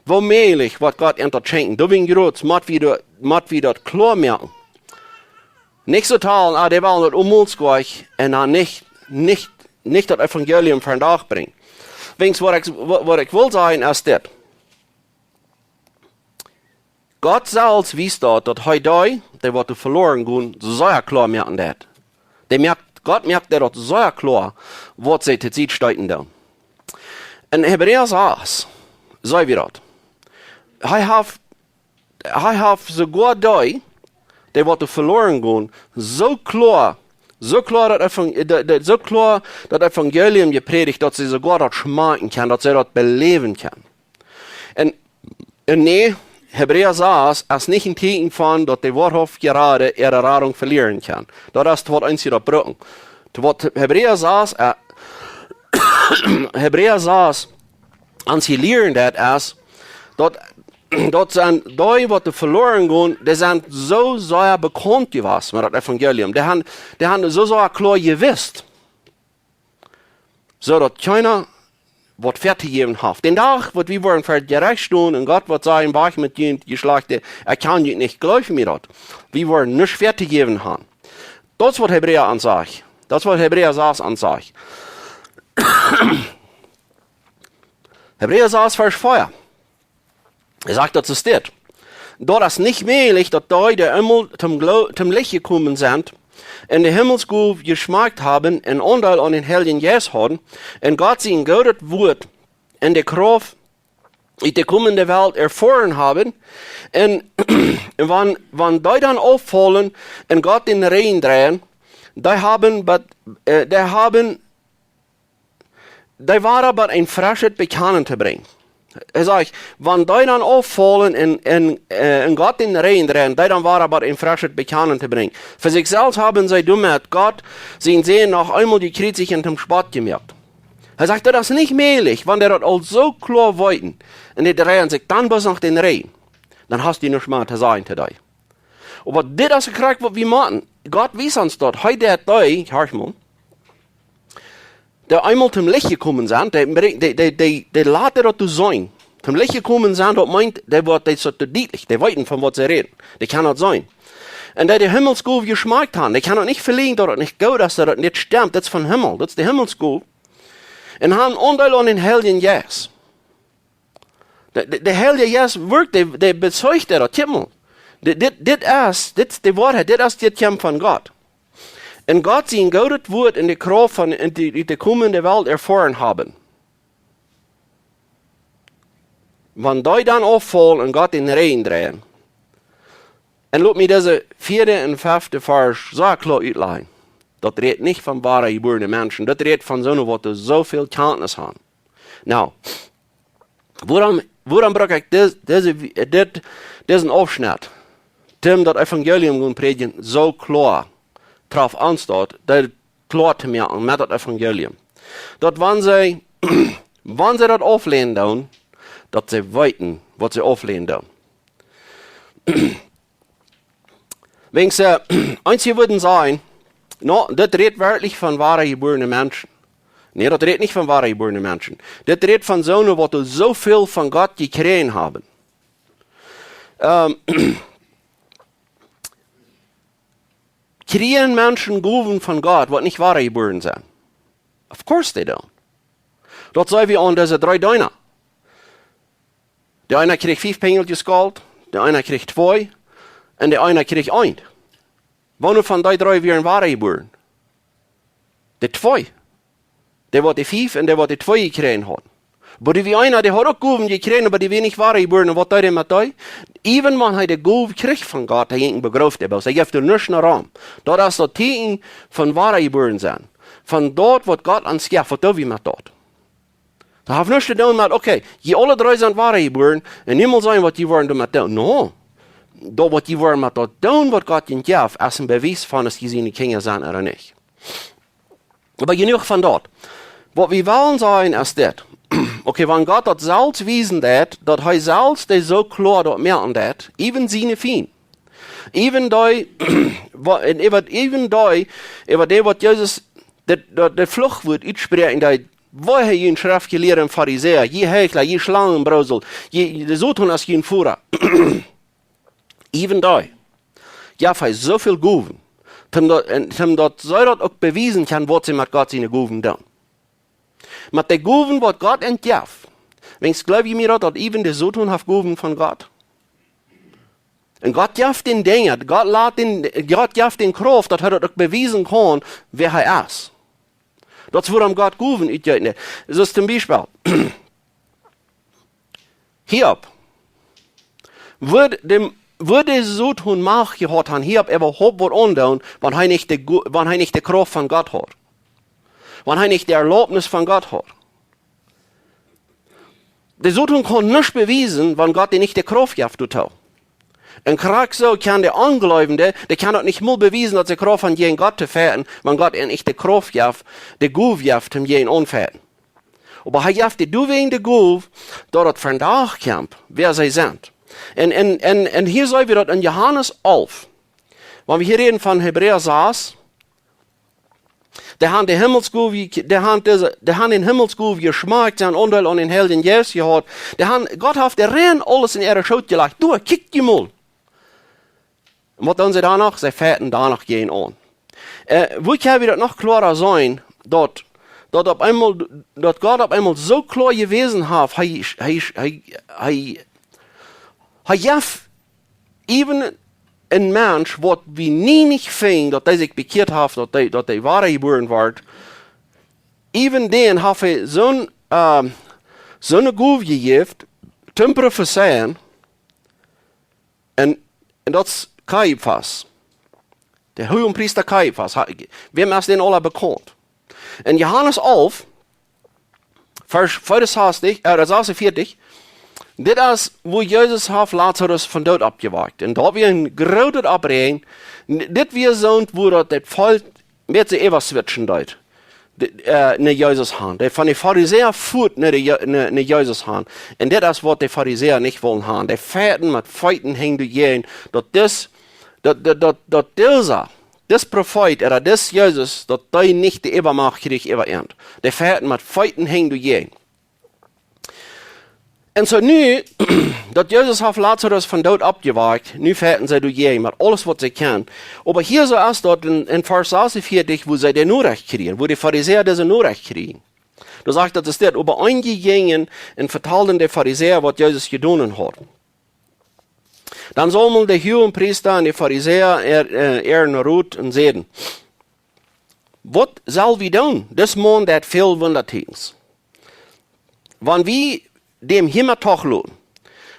Womöglich wird Gott schenken. Du bin gerot, muss wir das klar merken. Nicht so teilen, die wollen das umholzgleich und dann nicht das Evangelium für den Tag bringen. Wenigstens, was ich will sagen, ist das. Gott selbst wisst dort, dass heute, der wird verloren gehen, sehr klar merken das. Gott merkt das sehr klar, was sie zur Zeit steiten da. In Hebräer 6, sagen wir das. Er hat sogar die, der wird verloren gehen, so klar das Evangelium gepredigt, dass sie sogar das schmecken kann, dass sie das beleben kann. Und nee, Hebräer 6 ist nicht ein Zeichen von, dass die Wahrheit gerade ihre Radung verlieren kann. Das ist was eins das brücken. Hebräer 6 ans sie lernen das ist, dort sind die, die verloren gehen, die sind so sehr bekannt gewesen mit dem Evangelium. Die haben so sehr klar gewusst, so dass keiner was fertig gegeben hat. Den Tag, wo wir wollen für gerecht stehen und Gott wird sagen, war ich mit dir geschlachte, er kann dich nicht glauben mir das. Wir wollen nicht fertig gegeben haben. Das wird Hebräer ansagt. Das wird Hebräer 6 ansagt. Hebräer 6, Vers 4. Er sagt, das ist das. Dort ist nicht möglich, dass die einmal zum Licht gekommen sind, in der Himmelsgruppe geschmeckt haben, einen Anteil an den Heiligen Geist haben, und Gott sie ein gutes Wort in der Kraft in der kommenden Welt erfahren haben. Und wenn die dann auffallen und Gott in den Regen drehen, die waren aber ein frisches Bekennen zu bringen. Er sagt, wenn die dann auffallen und Gott in den Regen drehen, die dann waren aber ein frisches Bekennen zu bringen. Für sich selbst haben sie damit Gott, sie sehen noch einmal die Krieg sich in dem Spott gemerkt. Er sagt, das ist nicht möglich, wenn der das all so klar wollten, und die drehen sich dann bis nach den Regen, dann hast du nicht mehr zu sagen zu dir. Aber das ist gekriegt, was wir machen. Gott weiß uns dort, heute hat hör mal, der einmal zum Licht gekommen sind, der lässt das zu sein. Zum Licht gekommen sind, das meint, der wird das so deutlich, der weiß von was sie reden. Der kann das sein. Und der Himmelsgolf geschmeckt haben, der kann das nicht verlieren, dass das nicht geht, dass das nicht stimmt, das ist von Himmel, das ist der Himmelsgolf. Und haben Anteil an den Heiligen Geist. Der Heilige Geist wirkt, der bezeugt das Himmel. Das ist die Wahrheit, das ist das von Gott. Und Gott sein gutes Wort in der Kraft von der kommenden Welt erfahren haben. Wenn die dann auffallen und Gott in den Regen drehen, und lass mich diese 4. und 5. Vers so klar ausleihen. Das redet nicht von wahren geborenen Menschen, das redet von so die so viel Kenntnis haben. Now, woran brauche ich diesen Aufschnitt, dem das Evangelium und predigen, so klar drauf ansteht, das klar zu merken mit dem Evangelium. Dass wenn sie das auflehnen tun, dass sie weiten, was sie auflehnen tun. Wenn sie eins hier würden sagen, no, das redet wirklich von wahren geborenen Menschen. Nee, das redet nicht von wahren geborenen Menschen. Das redet von Sohnen, die so viel von Gott gekriegt haben. Kriegen Menschen Gaben von Gott, die nicht wahr geboren sind? Of course they don't. Dort sei wie an diese 3 Döner. Der eine kriegt 5 Pengeltjes Gold, der eine kriegt 2 und der eine kriegt 1. Wann von die 3 wären wahr geboren? Der 2. Der wird die 5 und der wird die 2 gekriegt hat. Aber die einer, der hat auch Gaben gekriegt, aber die wir nicht wahr geboren. Und was tut er mit dir? Even wenn er die Gabe kriegt von Gott, er ihn begreift er bloß. Er gibt dir nicht einen Raum. Das ist das Teilen von wahr geboren sein. Von dort, was Gott uns gibt, was tun wir mit dort? Da hat nichts zu tun mit, okay, die alle 3 sind wahr geboren, und niemand sagen, was die wollen damit tun. No. Das, was die wollen mit dort tun, was Gott ihnen gibt, ist ein Beweis von, dass sie seine Kinder sind oder nicht. Aber genug von dort. Was wir wollen sagen, ist das. Okay, wenn Gott das selbst wiesen hat, dass er selbst das so klar dort merken hat, even seine Fien. Even die, über was Jesus, der Fluchtwort aussprechen, die woher je schriftgelehrten Pharisäer, je Heuchler, je Schlangenbrösel, je so tun als je ein Führer. Even die. Ja, für so viel Gaben, dass sie das auch beweisen kann, was sie mit Gott seine Gaben tun. Mit den Gaben, was Gott entgibt. Wenn ich glaube mir, dass even die so tun hat Gaben von Gott. Und Gott gibt den Dinge, Gott gibt den Kraft, dass er das auch beweisen kann, wer er ist. Das ist, worum Gott Gaben utgeht. Das ist zum Beispiel, Hiob, würde so tun Macht gehabt haben, Hiob überhaupt was andauern, wenn er nicht die Kraft von Gott hat. Wenn er nicht die Erlaubnis von Gott hat. Der Sotun kann nicht beweisen, wenn Gott dir nicht die Kraft gibt, du tau. Und gerade so kann der Angläubende, der kann auch nicht mal beweisen, dass die Kraft von jeden Gott zu fährten, wenn Gott ihm nicht die Kraft gibt, die Gabe gibt, um jeden anfährten. Aber er gibt die du wegen der Gabe, dass es von da kommt, wer sie sind. Und hier sehen wir das in Johannes 11. Wenn wir hier reden von Hebräer 6, der haben den Himmelsgove geschmeckt, sein Anteil an den Heiligen Geist gehabt. Gott hat der rein alles in ihre Schuld gelegt. Du, kick die mal. Und was tun sie danach? Sie fährten danach gehen an. Wo kann wir das noch klarer sein, dass Gott auf einmal so klar gewesen hat, even ein Mensch, was wir nie nicht finden, dass er sich bekehrt hat, dass er wahre geboren wird, even den hat er so eine Gabe gegeben, te profeteren, en dat is Caiaphas. De hogepriester Caiaphas. Wem is den alle bekend? In Johannes 11, vers 46, dit is wo Jezus heeft Lazarus van dood opgewekt. En dat weer een grote opbreng. Dit weer zo'n wo dat het volk met ze even switchen deed. Naar Jezus gaan. Die van de Fariseer voert naar Jezus gaan. En dit is wat de Fariseer niet willen gaan. Die feiten met feiten heen door je. Dat deze profeet, oder des Jezus, dat die niet de Ebermacht kreeg überend. Die feiten met feiten heen door je. En zo nu, dat Jezus heeft Lazarus van dood opgewekt, nu feiten zij door je, met alles wat ze kan. Maar hier zo is dat in vers 46, wo zij de Norecht kriegen, wo de Fariseer deze Norecht kriegen. Da sagt dat es dit, over eingingen en vertelden de Fariseer wat Jezus gedaan had. Dan zullen de hogepriester en de Fariseer naar Rut en zeiden, wat zal we doen? Dus man dat veel wondertekens. Wanneer we dem Himmel toch laten,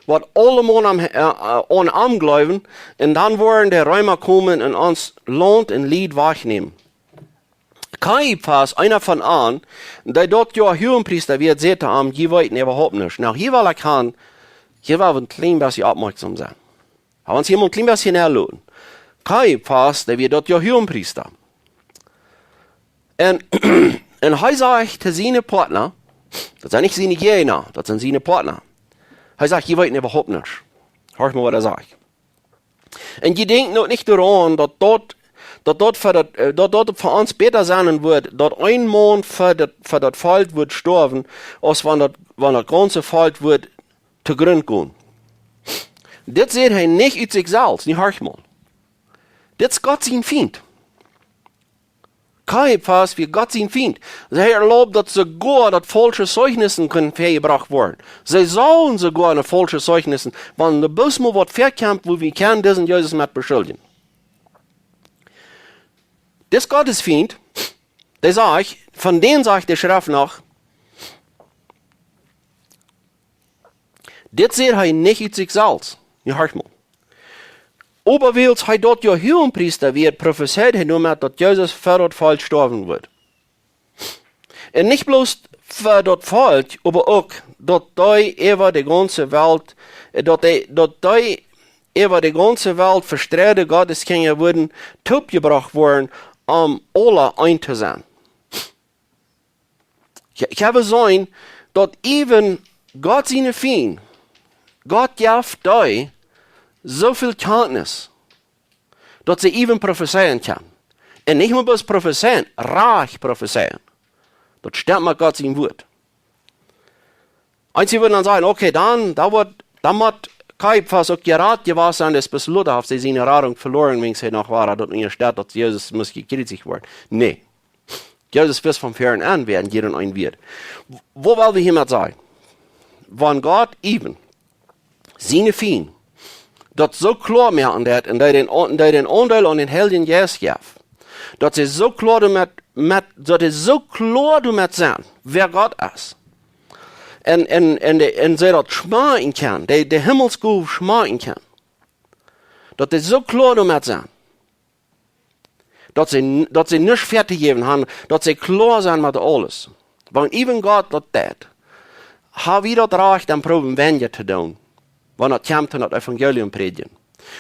wat allemaal aan aangeloven, en dan worden de Römer komen en ons land en lied wegnemen. Caiaphas, einer von an, der dort ja hogepriester wird, sagte am, je weet überhaupt nicht. Nou, hier will ich gaan, hier will ein klein bisschen aufmerksam sein. Aber uns hier mal ein klein bisschen erlauben. Caiaphas, der wird dort ja hogepriester. Und er sagt zu seinen Partner, das sind nicht seine Gegner, das sind seine Partner. Er sagt, je weet überhaupt nicht. Hör mal, was er sagt. Und je denkt noch nicht daran, dass dort für uns besser sein wird, dass ein Mann für das Volk wird sterben, als wenn das ganze Volk wird zu Grund gehen. Das sieht er nicht aus sich selbst, nicht hör mal. Das ist Gott sein Feind. Caiaphas wie Gott sein Feind. Sie erlaubt, dass sogar das falsche Zeugnissen können vergebracht werden. Sie sollen sogar eine falsche Zeugnissen, wenn der Bösmo wird verkämpft, wo wir können diesen Jesus mit beschuldigen. Das Gottesfeind, der sagt, von denen sagt der Schrift nach, das sieht er nicht aus sich selbst. Ja, hört mal. Aber weil er dort ja Hohenpriester wird, prophezeit er nur mehr, dass Jesus für das Volk sterben wird. Und nicht bloß für das Volk, aber auch, dass die über die ganze Welt, über die ganze Welt verstreute Gotteskinder würden, gebracht worden, alle ein zu sein. Ich habe gesehen, dass even Gott seine Feind, Gott gibt die so viel Kenntnis, dass sie even prophezeien kann. Und nicht nur bloß prophezeien, reich prophezeien. Das stimmt mit Gott sein Wort. Und sie würden dann sagen, okay, dann muss Caiaphas auch gerade gewesen sein, dass bis Luther hat sie seine Radung verloren, wenn sie noch war, dort in der Stadt, dass Jesus muss gekriegt werden. Nee. Jesus wird vom Fern an werden, jeder ein wird. Wo wollen wir hiermit sagen? Wenn Gott even seine Feind dat so klar merken dat en dat den Anteil an den Helden Jesus gaf, dat ze so klar damit zijn, wer Gott ist. En ze dat schmaken kan, de Himmelsgolf schmaken kan. Dat ze so klar damit zijn. Dat ze nicht fertig geben haben, dat ze klar zijn met alles. Want even Gott dat deed, ha wie dat recht en proben wenje te doen. Wanneer het komt aan het Evangelium predigen.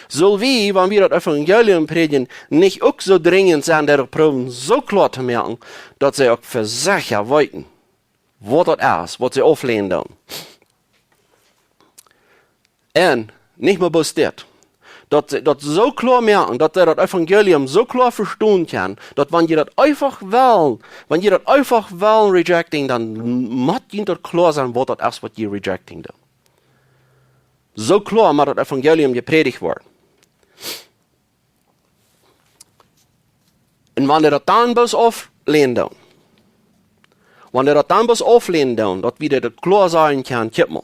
Zullen we, wanneer we het Evangelium predigen, niet ook zo dringend zijn dat proben zo klar te merken, dat ze ook voor zich weten wat het is, wat ze aflehnen doen. En, niet meer bloß dit, dat zo klar merken, dat ze het Evangelium zo klar verstaan kan, dat wanneer je dat einfach wel rejecting, dan moet je dat klar zijn wat het is wat je rejecting doet. Zo klar moet het Evangelium gepredigt worden. En wanneer dat dan bloß aflehnen doen, dat we dat klar zijn kan, kijk maar.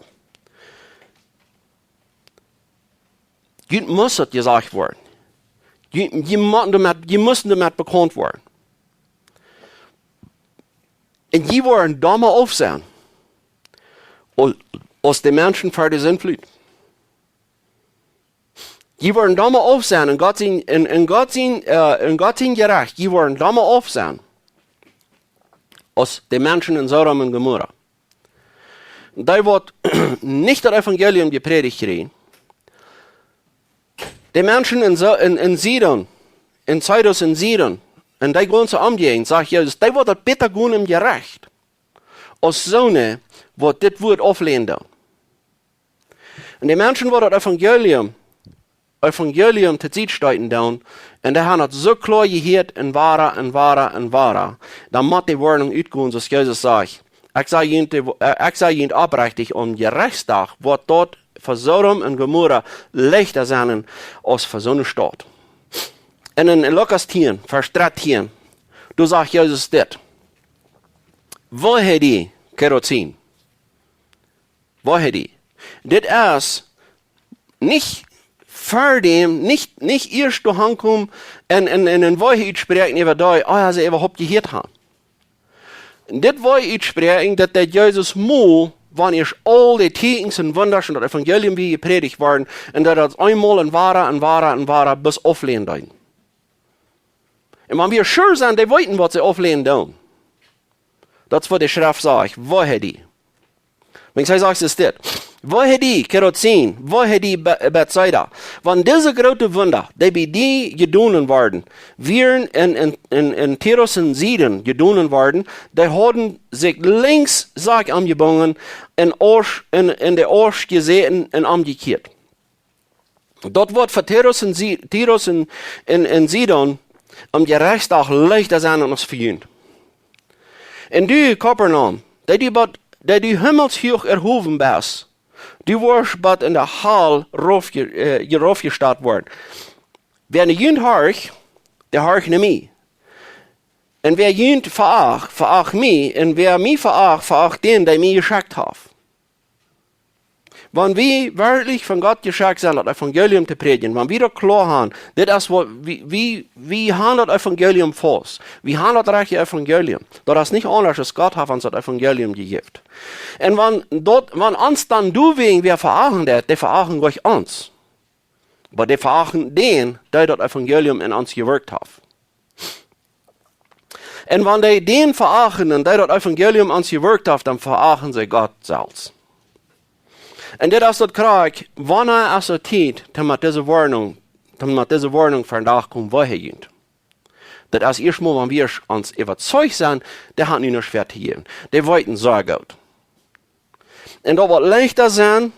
Je moet het gezegd worden. Je moet ermee bekend worden. En je worden domme af zijn. als die Menschen für die Sintflut. Die wollen da mal auf sein, und Gott sind gerecht, die wollen da mal auf sein, als die Menschen in Sodom und Gomorra. Da wird nicht das Evangelium gepredigt kriegen. Die Menschen in Sidon, in Titus in Sidon, und die gehen zu umgehen, sagt Jesus, die wird das bitte gehen im Gerecht, als Sonne, wo das Wort auflehnen. Und die Menschen, die das Evangelium zu sich steiten down, und die haben das so klar gehört, in wahrer, dann muss die Warnung utgehen, dass Jesus sagt, ich sage Ihnen abrechtig, Gerechtstag wird dort für Sodom und Gomorra leichter sein, als für so eine Stadt. Und in Lukas 10, Vers 13, du sagst Jesus das. Woher die Kerosin? Woher die? Das ist nicht vor dem, nicht erst du hankommen und in Woche sprechen über da, sie überhaupt gehört haben. Das war ich sprechen, dass der Jesus mu, wann ich all die Tekens und Wunder und das Evangelium wie gepredigt worden, und dass das einmal in wahrer bis auflehnen deuten. Und wenn wir sure sind, die wollten, was sie auflehnen deuten. Das ist, was die Schrift sagt. Woher die? Wenn ich sage, es ist das. Woher die Kerosin? Woher die Bethsaida? Wenn diese großen Wunder, die bei die gedonen worden, wir in Titus und Sidon gedonen worden, die haben sich links, angebunden, in der Arsch gesehen und umgekehrt. Dort wird für Titus und Sidon Gerechtstag leichter sein als für ihn. In die Kapernaum, die himmelshoch erhoben bist, die wirst bald in der Hall raufgestellt worden. Wer nicht jünt horch, der horch nicht mich. Und wer jünt veracht mich, und wer mich veracht den, der mich geschickt hat. Wenn wir wirklich von Gott geschickt sind, das Evangelium zu predigen, wenn wir das klar haben, das ist, wie haben das Evangelium fast. Wie haben das rechte Evangelium. Das ist nicht anders, als Gott hat uns das Evangelium gegeben. Und wenn uns dann du wegen wer verachten, die verachten euch uns. Aber die verachten den, der das Evangelium in uns gewirkt hat. Und wenn die den verachten, der das Evangelium in uns gewirkt hat, dann verachten sie Gott selbst. Und das ist das Krieg, wann es so Zeit, damit diese Warnung für nachkommen, woher geht. Das ist erstmal, wenn wir uns überzeugt sind, der hat nicht nur schwer zu geben. Die wollten so gut. Und das wird leichter sein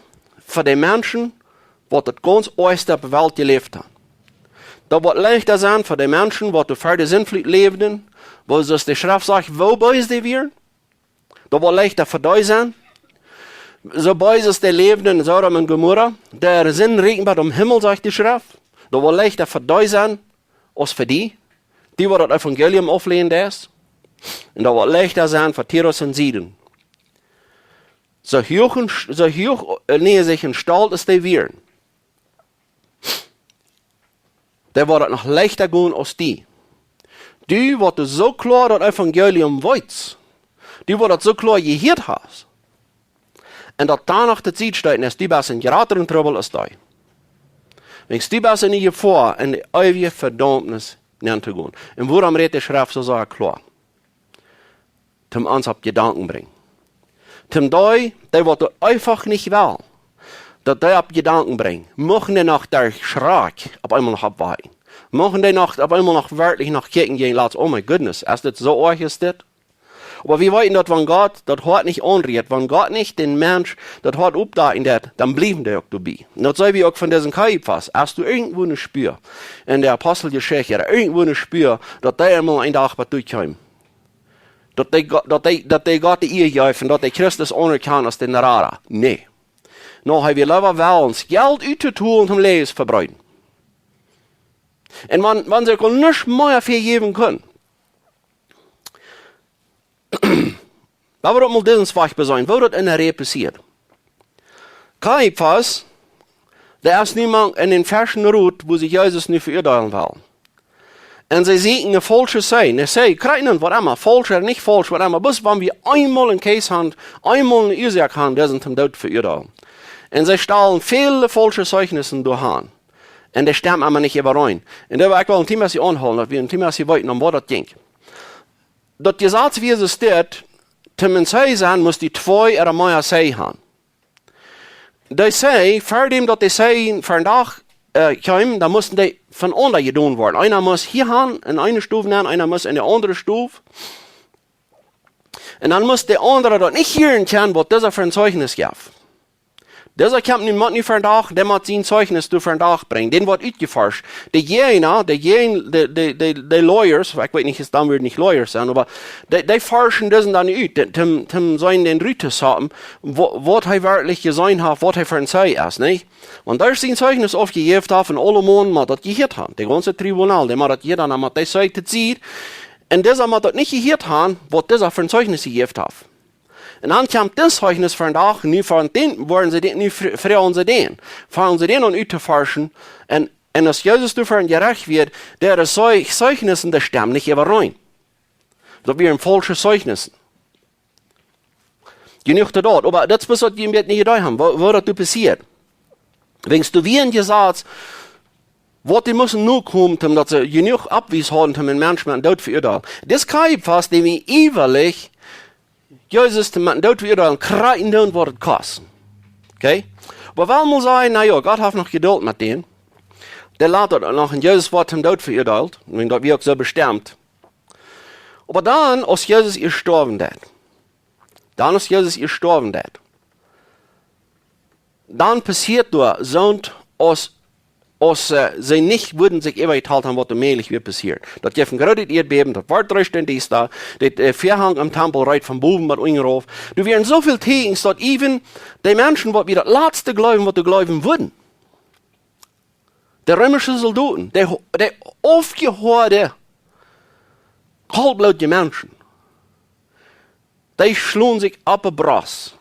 für die Menschen, die das ganz äußerst auf der Welt gelebt haben. Das wird leichter sein für die Menschen, die für die Sintflut lebten, wo es die Schrift sagt, wo bei sie wir? Das wird leichter für die sein. So bei es die lebten in Sodom und Gomorra, der Sinn regnbar am Himmel, sagt die Schrift. Das wird leichter für die sein, als für die das Evangelium auflehnen ist. Und das wird leichter sein für Titus und Sidon. So hoch näher sich in Stall ist die wir. Der wird noch leichter gehen als die. Die wird so klar das Evangelium weiß. Die wird so klar gehört hast. Und dat danach de Zeit steht, ist die in grateren Trouble als die. Wenn die in die Gefahr in die ewige Verdammnis nicht zu gehen. Und worum redet die Schrift so sehr klar? Zum uns auf Gedanken bringen. Zum die wird einfach nicht wählen. dass die auf Gedanken bringen. Machen die nach der Schreck auf einmal noch abweichen. Machen die noch auf einmal noch wirklich nach kicken gehen lassen. Oh my goodness, ist das so euch ist das? Aber wir wissen, dass wenn Gott das Hort nicht anrührt, wenn Gott nicht den Mensch das Hort updaten wird, dann bleiben die auch dabei. Und das sei wie auch von diesem Kaiphas. Hast du irgendwo eine Spür in der Apostelgeschichte, oder irgendwo eine Spür, dass die einmal ein Tag was durchkommen. Dass die Gott die Ehe geben, dass die Christus anerkennen als den Rara. Nee. No, wir lieber wollen Geld auszutun und Leben zu verbreiten. Und wenn sie nicht mehr vergeben können, da wird mal diesen Zweig besäumt, wo das in der Reihe passiert. Kaiphas, der ist niemand in den falschen Route, wo sich Jesus nicht verurteilen will. Und sie sehen eine falsche sein. Sie sagen, kreinen, was immer, falsch oder nicht falsch, was immer. Bis wenn wir einmal einen Case haben, einmal eine Ursache haben, der sind zum Tod verurteilt. Und sie stahlen viele falsche Zeugnisse durch an. Und die stimmen aber nicht überein. Und da war ich ein Thema, das ich anholen, dass wir ein Thema, das ich wollten, um was das ging. Das Gesetz, wie es steht, zum Sei sein, muss die zwei oder mehr Sei haben. Die Sei, vor dem, dass die Sei für einen Tag kommen, da mussten die von anderen getan werden. Einer muss hier haben, in eine Stufe nehmen, einer muss in die andere Stufe. Und dann muss der andere dort nicht hören können, was dieser für ein Zeugnis gab. Dieser kommt nicht für einen Tag, der muss sein Zeugnis für einen Tag bringen. Den wird ausgeforscht. Die Lawyers, ich weiß nicht, es dann wird nicht Lawyers sein, aber die forschen diesen dann aus, zum sollen den Ritus haben, was er wirklich gesehen hat, was er für ein Zeug ist, nicht? Und da ist sein Zeugnis aufgegeben haben, und alle Mann muss das gehört haben. Der ganze Tribunal, der muss das gehört haben, hat das Zeug gesehen. Und dieser muss das nicht gehört haben, was dieser für ein Zeugnis gegeben hat. Und dann kommt das Zeugnis für einen Tag, nie von den wollen sie den, nie fragen sie den. Fangen sie den an auszuforschen, und als Jesus für ein gerecht wird, der Zeugnissen, der stimmt nicht überein. Das wären falsche Zeugnisse. Genug dort, aber das muss die nicht gedacht haben, was das passiert. Wenn du wie ein Gesetz, was die müssen nur kommen, dass sie genug Abwies haben, um einen Menschen mit Tod verurteilen. Das kann ich fast, dem ich ewig Jesus mit Tod verurteilen, kreien tun, was es kostet. Okay? Aber wenn man sagen, naja, Gott hat noch Geduld mit denen, der lässt dort noch in Jesus Wort zum Tod verurteilt, wenn das wie auch so bestimmt. Aber dann, als Jesus gestorben ist, dann passiert da so, als sie nicht würden sich übergeteilt haben, was möglich wird passieren. Das gibt ein großes Erdbeben, das Wortrecht dies da, der Vorhang am Tempel reit vom Boden mit eingerufen. Du werden so viel Tegen, dass even die Menschen, die das letzte glauben, was du glauben würden. Der römische Soldaten, der aufgehörte, halbblütige Menschen, die schlugen sich ab und Brass.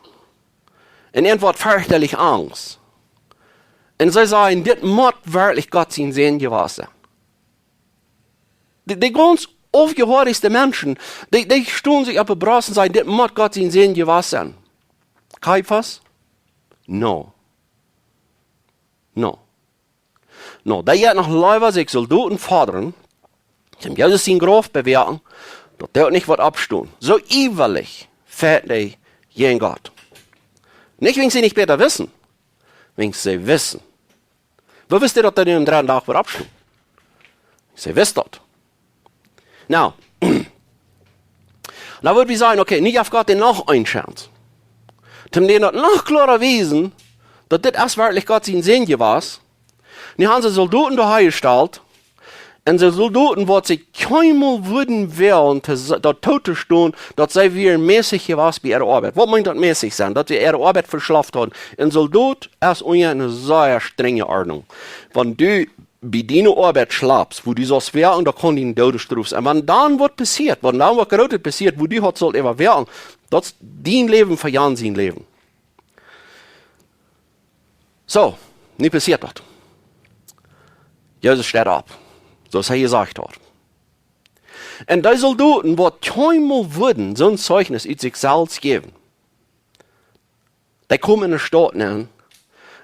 Und irgendwas fürchterlich Angst. Und sie sagen, das muss wirklich Gott sein Sehen gewesen. Die ganz aufgehörigsten Menschen, die stunden sich ab und Brass und sagen, das muss Gott sein Sehen gewesen. Kaiphas? No. Die hat noch Leute sich Soldaten fordern, zum Jesus sein Graf bewerten, dass der nicht was abstun. So ewig fährt die gegen Gott. Nicht, wenn sie nicht besser wissen, wenn sie wissen. Wo wisst ihr, dass der im 3. Tag was abstun? Sie wisst das. Now, da würde ich sagen, okay, nicht auf Gott den noch eine Chance. Zum den das noch klarer wissen, dass das erst wirklich Gott sein Sehen war. Die haben sie Soldaten dahergestellt, und die Soldaten, die sich keinmal würden wählen, dort tot zu stehen, dass sie wieder mäßig was bei ihrer Arbeit. Was meint das mäßig sein? Dass sie ihre Arbeit verschlafen haben. Ein Soldat ist eine sehr strenge Ordnung. Wenn du bei deiner Arbeit schlafst, wo du sollst werden, da kann die Todesstrafe sein. Wenn dann was passiert, wenn dann was Großes passiert, wo du sollst immer werden, das ist dein Leben für Jan sein Leben. So, nicht passiert das. Jesus steht ab. So er gesagt hat. Und die Soldaten, die keinmal würden so ein Zeugnis aus sich selbst geben, die kommen in der Stadt an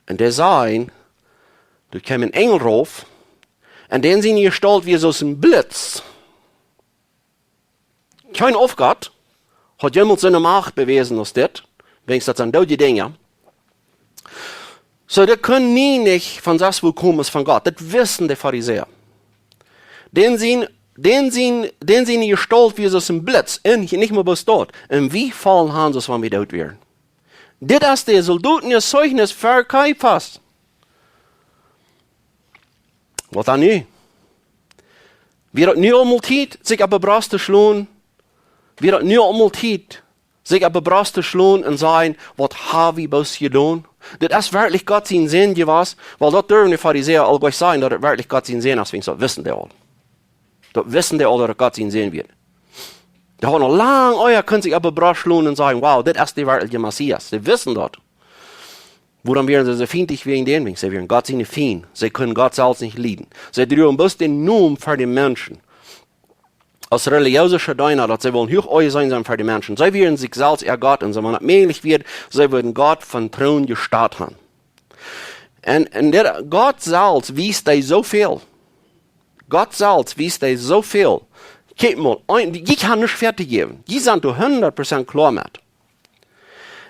und die sagen, da kommt ein Engel rauf und dann sind die Gestalt wie so ein Blitz. Kein Aufgott hat jemand seine Macht bewiesen als das, wenn es das an die Dinge. So, die können nie nicht von das, wo kommen ist von Gott. Das wissen die Pharisäer. Den sind die Gestalt wie so ein Blitz, und nicht mehr bis dort. Und wie fallen haben sie, wenn wir dort wären? Das ist der Soldaten ihr Zeugnis für Kaiphas. Was dann nie? Wir haben nie einmal Zeit, sich auf die Brust zu schlagen. Wir haben nie einmal Zeit, sich auf die Brust zu schlagen und sagen, was habe ich bloß getan? Das ist wirklich Gott sein Sinn gewesen, weil dort dürfen die Pharisäer all gleich sagen, dass es wirklich Gott sein Sinn ist, wenn sie wissen die all. Das wissen die all, dass Gott sein Sinn wird. Die haben noch lange können sich auf die Brust schlagen und sagen, wow, das ist der wirkliche Messias. Sie wissen das. Woran werden sie so feindlich wegen dem? Sie werden Gott seine Feind. Sie können Gott selbst nicht lieben. Sie drüben bloß den Namen für die Menschen. als religiöse Scheiner, dass sie wollen hoch euch sein für die Menschen. Sie werden sich selbst ihr Gott, und wenn man möglich wird, sie würden Gott von Thron gestartet haben. Und der Gott selbst wies dir so viel. Gott selbst wies dir so viel. Kijk mal, ich kann nicht fertig geben. Die sind 100% klar mit.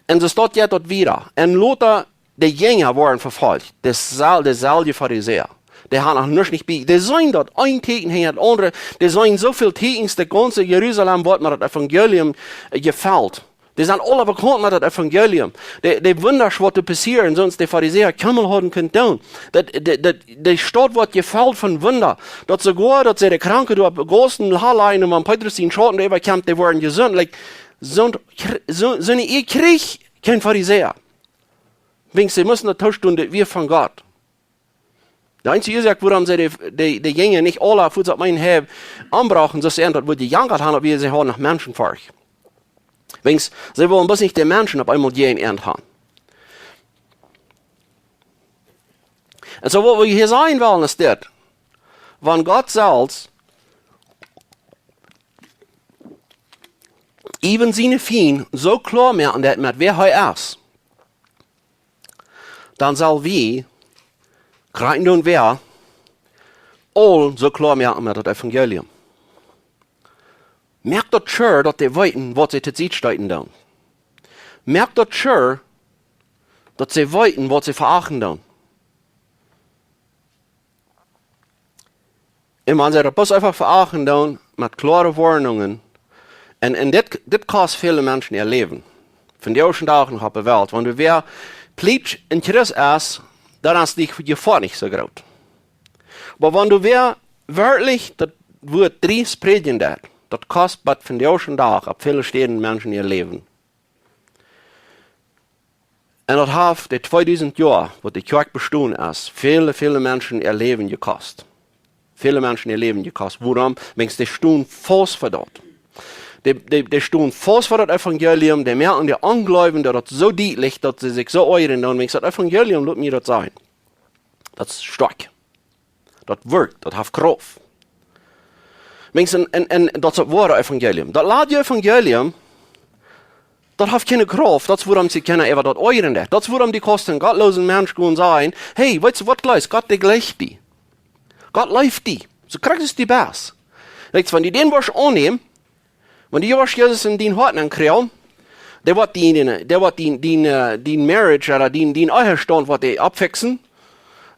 Und es steht jetzt dort wieder. Und Lothar, die Jünger waren verfolgt. Derselbe Pharisäer. Die haben noch nicht bei. Die sollen dort ein Teken hin, das andere. Die sollen so viel Tekens, das ganze Jerusalem wird mit das Evangelium gefällt. Die sind alle bekannt mit das Evangelium. Die Wunder, was passieren, sonst die Pharisäer Kümmel haben können tun. Die Stadt wird gefällt von Wunder. Dass sogar, dass sie die Kranke durch großen Haarlein und wenn Petrus den Schatten überkämpft, die waren gesund. Like, so eine Krieg kein Pharisäer. Wegen sie müssen eine Stunde wie von Gott. Der einzige Ursache, warum sie die Jünger nicht alle für das mein Herr anbrauchen, so sehen, dass wir die Jünger haben, wie sie haben nach Menschenvolk. Wegen sie wollen bloß nicht die Menschen auf einmal gehen haben. Und so, was wir hier sagen wollen, ist das, wenn Gott selbst even seine Fien so klar machen, dass mit wer er ist, dann soll wir, gerade und wer, all so klar machen mit dem Evangelium. Merkt das schon, dass die weiten, was sie zu sich steiten tun. Merkt das schon, dass sie weiten, was sie verachten tun. Und wenn sie das bloß einfach verachten tun, mit klaren Warnungen, und das kostet viele Menschen ihr Leben. Von der ersten Tag auf der Welt. Wenn du wer Pflicht in Christus ist, dann ist die Gefahr nicht so groß. Aber wenn du wer wirklich das Wort 3 predigen das kostet von der ersten Tag auf viele Städten Menschen ihr Leben. Und das hat die 2000 Jahre, wo die Kirche bestanden ist, viele Menschen ihr Leben gekostet. Viele Menschen ihr Leben gekostet. Warum? Wenn sie stehen fast für dort. Die stehen fast für das Evangelium, die merken die Angläubigen, dass das so deutlich, dass sie sich so äußern, und wenn das Evangelium, lass mir das sein. Das ist stark. Das wirkt, das hat Kraft. Und das ist das wahre Evangelium. Das ladige Evangelium, das hat keine Kraft. Das ist, warum sie können über das äußern. Das ist, warum die kosten gottlosen Menschen gehen sagen, hey, weißt du was gleich? Gott, der gleicht die. Gott läuft die. So kriegst du die Bass. Wenn die den was annehmen, wenn die Jesus in den Harten ankriegen, der wird den Marriage oder den Ehestand wird die abfixen.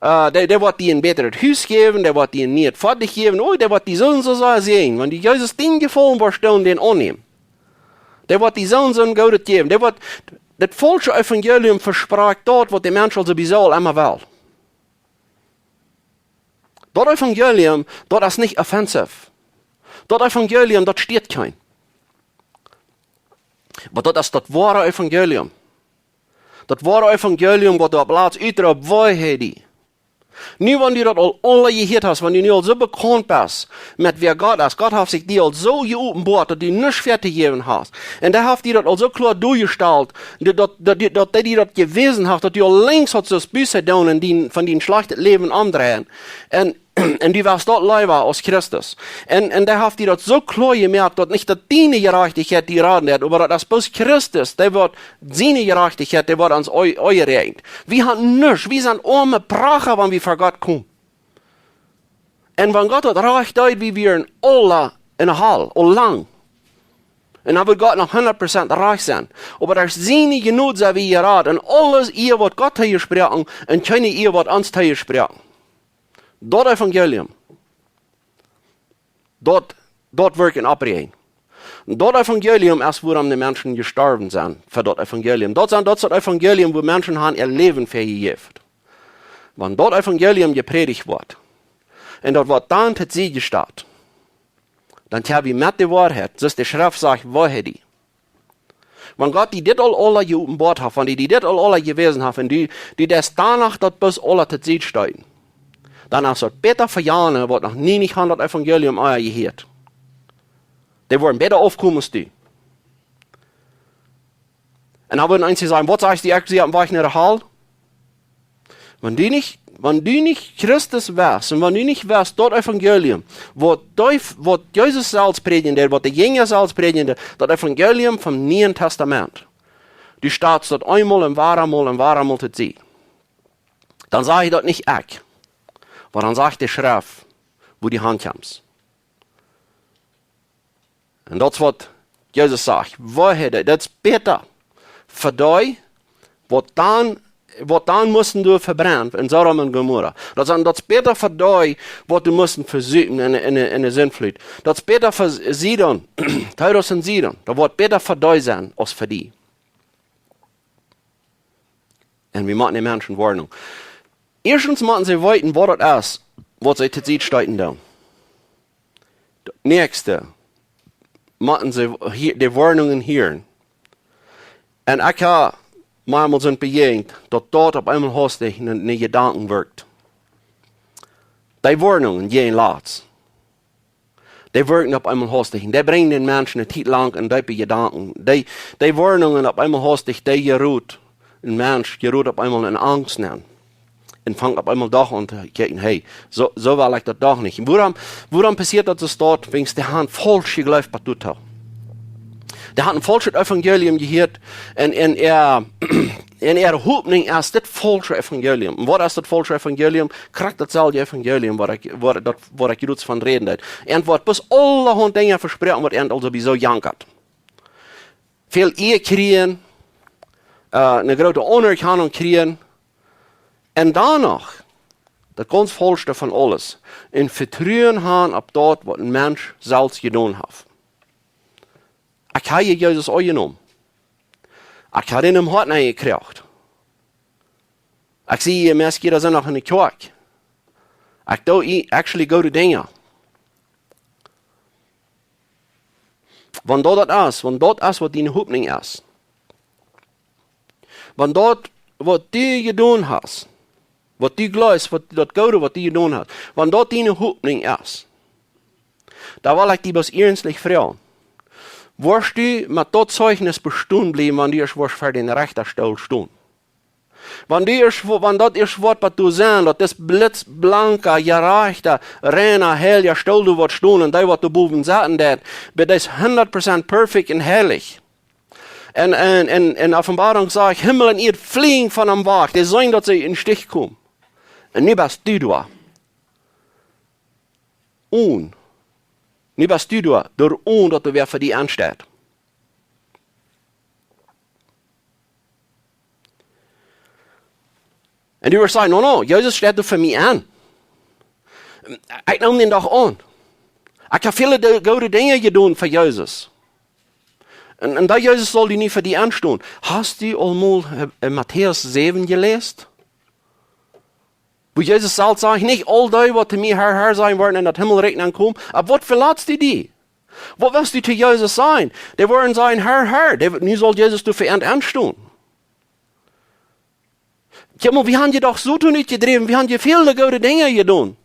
Der wird die ein besseres Haus geben, der wird die nicht fertig geben, der wird die so und so sehen. Wenn die Jesus den gefallen wird, den annehmen. Der wird die so und so ein Gutes geben. Der wird das falsche Evangelium verspricht dort, was die Menschen sowieso immer will. Das Evangelium, das ist nicht offensiv. Das Evangelium, das steht kein. Aber das ist das wahre Evangelium. Das wahre Evangelium, was du auf Platz übt, woher die. Nu, wenn du das alle gehört hast, wenn du nu so bekannt bist, mit wer Gott ist, Gott hat sich dir so geopenbart, dass du nicht fertig gegeben hast. Und er hat dir das so klar durchgestellt, dass dir das gewesen hat, dass du längst hast das Büße tun und von den schlechten Leben andrehen. Und du warst dort leiber aus Christus. Und er hat dir das so klar gemerkt, dass nicht deine Gerechtigkeit die raten hat, aber das bloß Christus, der wird seine Gerechtigkeit, der wird ans euer regt. Wir haben nichts, wir sind arme Pracher, wenn wir vor Gott kommen. Und wenn Gott das reich tut, wie wir alle in der Hall, all lang. Und dann wird Gott noch 100% reich sein. Aber das ist seine Genut, so wie ihr rat. Und alles ihr, was Gott hier sprechen, und keine ihr, was uns hier sprechen. Das Evangelium, dort wirken abreden. Das Evangelium ist, woran die Menschen gestorben sind, für das Evangelium. Das ist das Evangelium, wo Menschen haben ihr Leben vergeben. Wenn das Evangelium gepredigt wird, und das wird dann tatsächlich gestartet, dann habe ich mit der Wahrheit, das ist die Schrift sagt, woher die. Wenn Gott die das alle geopenbart hat, wenn die das alle gewesen haben, und die das danach, das bis alle tatsächlich stehen, dann ist es besser für Jahre, wird noch nie nicht das Evangelium gehört. Die wollen besser aufkommen als die. Und dann würden einige sagen, was sagst du, sie war ich in der Hall? Wenn du nicht Christus wärst und wenn du nicht wärst, dort Evangelium, wo Jesus selbst predigte, wo die Jünger selbst predigten, das Evangelium vom Neuen Testament. Du startest dort einmal und wahrmal zu sehen. Dann sage ich dort nicht ich, aber dann sagt die Schrift, wo die Hand kommt. Und das ist, was Jesus sagt. Woher, das ist besser für dich, was dann mussten du verbrennen in Sodom und Gomorra. Das ist besser für dich, was du mussten versuchen in der Sintflut. Das ist besser für Sidon, Tyrus und Sidon. Das wird besser für dich sein, als für die. Und wir machen die Menschen Warnung. Erstens müssen sie wissen, was das ist, was sie zu sehen steiten da. Nächste, müssen sie die Warnungen hören. Und ich habe manchmal sind bejagt, dass dort auf einmal hastig eine Gedanken wirkt. Die Warnungen gehen laut. Die wirken auf einmal hastig. Die bringen den Menschen eine Zeit lang in die Gedanken. Die Warnungen auf einmal hastig, die gerät. Ein Mensch gerät auf einmal in Angst nehmen. Und fängt auf einmal doch an zu denken, hey, so will ich das doch nicht. Woran passiert das dort, wenn der Hand falsch geglaubt hat? Der hat ein falsches Evangelium gehört und er Hoffnung ist das falsche Evangelium. Und was ist das falsche Evangelium? Kriegt das selbe Evangelium, was ich jetzt von reden hat. Und was bis alle Dinge versprechen, was er also so jankert. Viel Ehe kriegen, eine große Anerkennung kriegen, und danach, das ganz falsche von alles, in Vertrauen haben auf das, was ein Mensch selbst getan hat. Ich habe Jesus angenommen. Ich habe ihn im Hart gekriegt. Ich sehe, Menschen gehen so nach in die Kirche. Ich do actually go to Dinge. Wenn das ist, was deine Hoffnung ist. Wenn dort, was du getan hast, was du glaubst, das Gute, was du getan hast, wenn dort deine Hoffnung ist, da will ich dich was ernstlich fragen. Wirst du mit das Zeugnis bestehen bleiben, wenn du erst für den Richterstuhl stehen? Wenn das erst wird, was du sagst, dass das blitzblanke, gerechte, reine, heilige Stuhl du wird stehen und das, was du boven sagen, das ist 100% perfekt und herrlich. Und in Offenbarung sagt, Himmel und Erd fliegen von am Wag, die sollen, dass sie in den Stich kommen. Und nicht bist du da. Und nicht bist du da, door dass du wer für die ansteht. Und du wirst sagen, no, Jesus steht doch für mich an. Ich nehme den doch an. Ich habe viele gute Dinge getan für Jesus. Und da Jesus soll die nicht für die anstehen. Hast du einmal Matthäus 7 gelesen? Wo Jesus sagt, nicht all die, was zu mir Herr sein werden, in das Himmelreich ankommen, aber was verlässt du die? Was willst du zu Jesus sein? Die werden sagen, Herr, nie soll Jesus du für anstehen. Ja, aber wir haben dir doch so nicht getrieben, wir haben dir viele gute Dinge getan.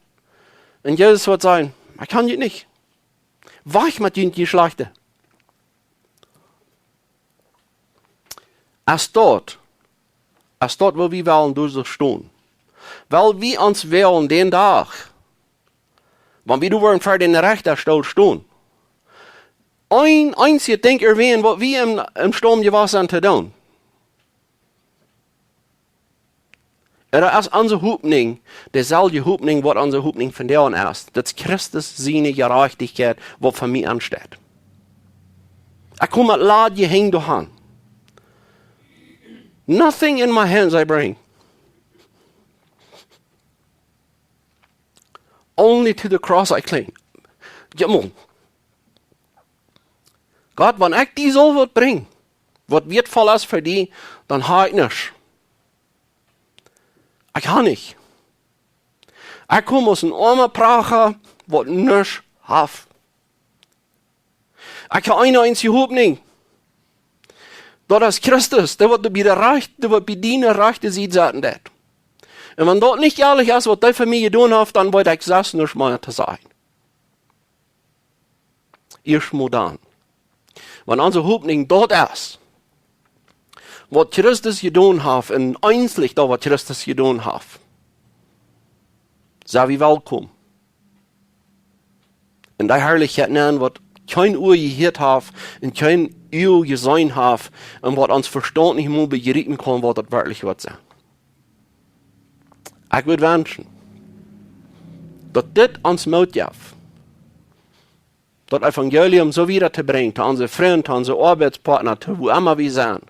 Und Jesus wird sagen, ich kann dir nicht. Weich mit die Schlechte. Als dort, wo wir wollen durchstehen. Weil wir uns wählen den Tag, wenn wir wollen für den Richterstuhl stehen. Einzige Ding erwähnen, was wir im Sturm gewesen zu tun. Das ist unsere Hoffnung, derselbe Hoffnung, was unsere Hoffnung von deren ist. Das ist Christus seine Gerechtigkeit, was von mir ansteht. Ich komme mit Lad hängen daheim. Nothing in my hands I bring. Only to the cross I cling. Jammer. Gott, wenn ich die so wird bringen, was wertvoll ist für die, dann habe ich nicht. Ich kann nicht. Ich komme aus einem armen Pracher, was nicht hat. Ich habe eine einzige Hoffnung. Das ist Christus, der wird bei der Rechte, der wird bei deiner Rechte sieht, sagen das. Und wenn dort nicht ehrlich ist, was der für mich getan hat, dann wollte ich das nicht mal zu sagen. Erst mal dann. Wenn unsere Hoffnung dort ist, was Christus getan hat, und einzig da, was Christus getan hat, Sei wie welkom. En die herrlichheid nemen wat kein oor gehört hat und kein Uhr gesehen hat und was uns Verstand nicht mehr begreifen kann, was das wirklich wird sein. Ich würde wünschen, dass das uns Mut gibt, das Evangelium so wiederzubringen, zu unseren Freunden, zu unseren Arbeitspartnern, zu wo immer wir sind.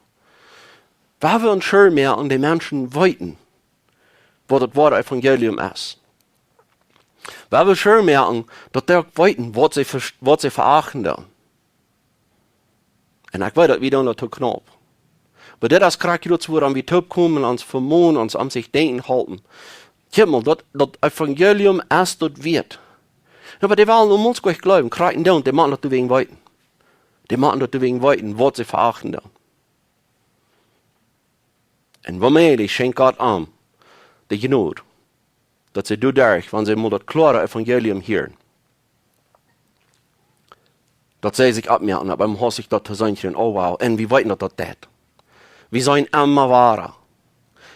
Weil wir uns schon mehr an die Menschen weiten, was das wahre Evangelium ist. Weil wir schon merken, dass die weiten, was sie verachten. Und ich weiß, das wieder unter zu knapp. Aber das ist gerade jetzt, wo wir top kommen, uns vermohnen, uns an sich denken halten. Guck mal, das Evangelium ist dort wird. Aber die wollen um uns gleich glauben, kriegen da und die machen das wegen weiten. Die machen das wegen weiten, was sie verachten. Und womöglich schenkt Gott an, die Gnade, dass sie dadurch, wenn sie mal das klare Evangelium hören, dass sie sich abmerken, aber im Haus sich das zu sein, oh wow, und wie weit das das? Wir sind immer wahrer.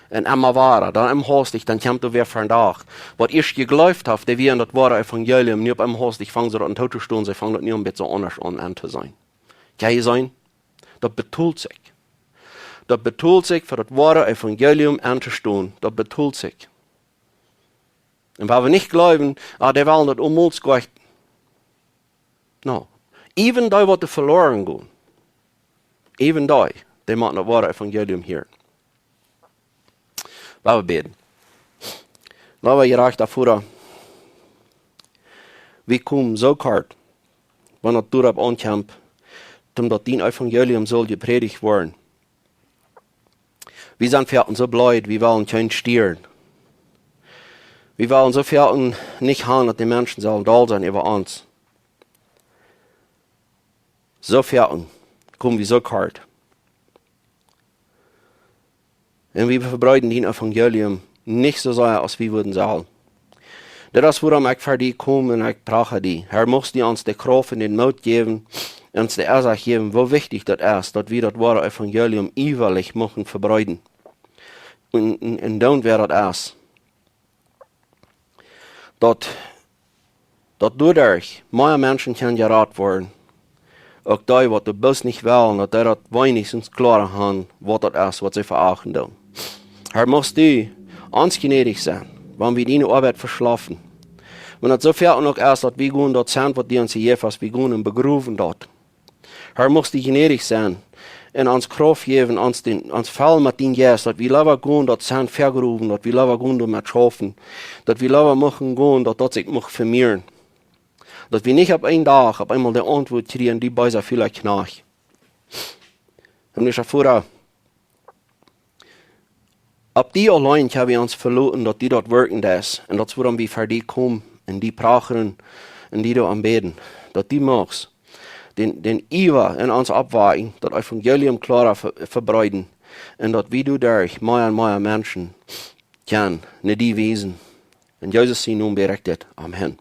Und immer wahrer, dann im Haus dich, dann kommt du wer von da. Was ich geglaubt habe, die wir in das wahre Evangelium, nicht im Haus dich fangen sie an tot zu stehen, sie fangen das nicht ein bisschen anders an zu sein. Kann ich sein? Das betont sich. Das betont sich, für das wahre Evangelium anzustehen. Das betont sich. Und weil wir nicht glauben, die wollen das uns gleich. No. Even die, die verloren gehen. Even die machen das wahre Evangelium hier. Laten wir beten. Laten wir graag daarvoor. Wir kommen so kort, wenn das durchab ankommt, dass dein Evangelium soll gepredigt werden. Wir sind für uns so blöd, wir wollen kein stieren. Wir wollen so für nicht haben, dass die Menschen sollen da sein über uns. So für kommen wir so kort. Und wir verbreiten den Evangelium nicht so sehr, als wir würden sollen. Das ist, worum ich für dich komme und ich brauche dich. Herr, musst du uns die Kraft und den Mut geben, uns die Ursache geben, wie wichtig das ist, dass wir das wahre Evangelium ewig machen verbreiten. Und dann wäre das dass dadurch mehr Menschen geraten werden. Auch die, die das nicht wollen, dass die das wenigstens klar haben, was das ist, was sie verachten. Herr, musst du uns gnädig sein, wenn wir deine Arbeit verschlafen. Wenn das so viel noch ist, dass wir gehen dort sind, was die uns hier fast wir gehen und begraben dort. Herr, musst du gnädig sein und uns Kraft geben, uns Fall mit den Geist, dass wir lieber gehen, dort sind vergruben, dass wir lieber gehen, dort mit schaffen, dass wir lieber machen gehen, dort sich noch vermehren. Dass wir nicht auf einen Tag auf einmal die Antwort kriegen, die bei sich vielleicht nach. Und ich erfuhr, ab die allein haben wir uns verloren, dass die dort wirken das. Und das woran wir für die kommen, und die prachen, und die da anbeten. Dass die machst, den Iwa in uns abweichen, das Evangelium klarer verbreiten. Und dass wir dadurch mehr und mehr Menschen kennen, nicht die Wesen. Und Jesus sie nun berichtet. Amen.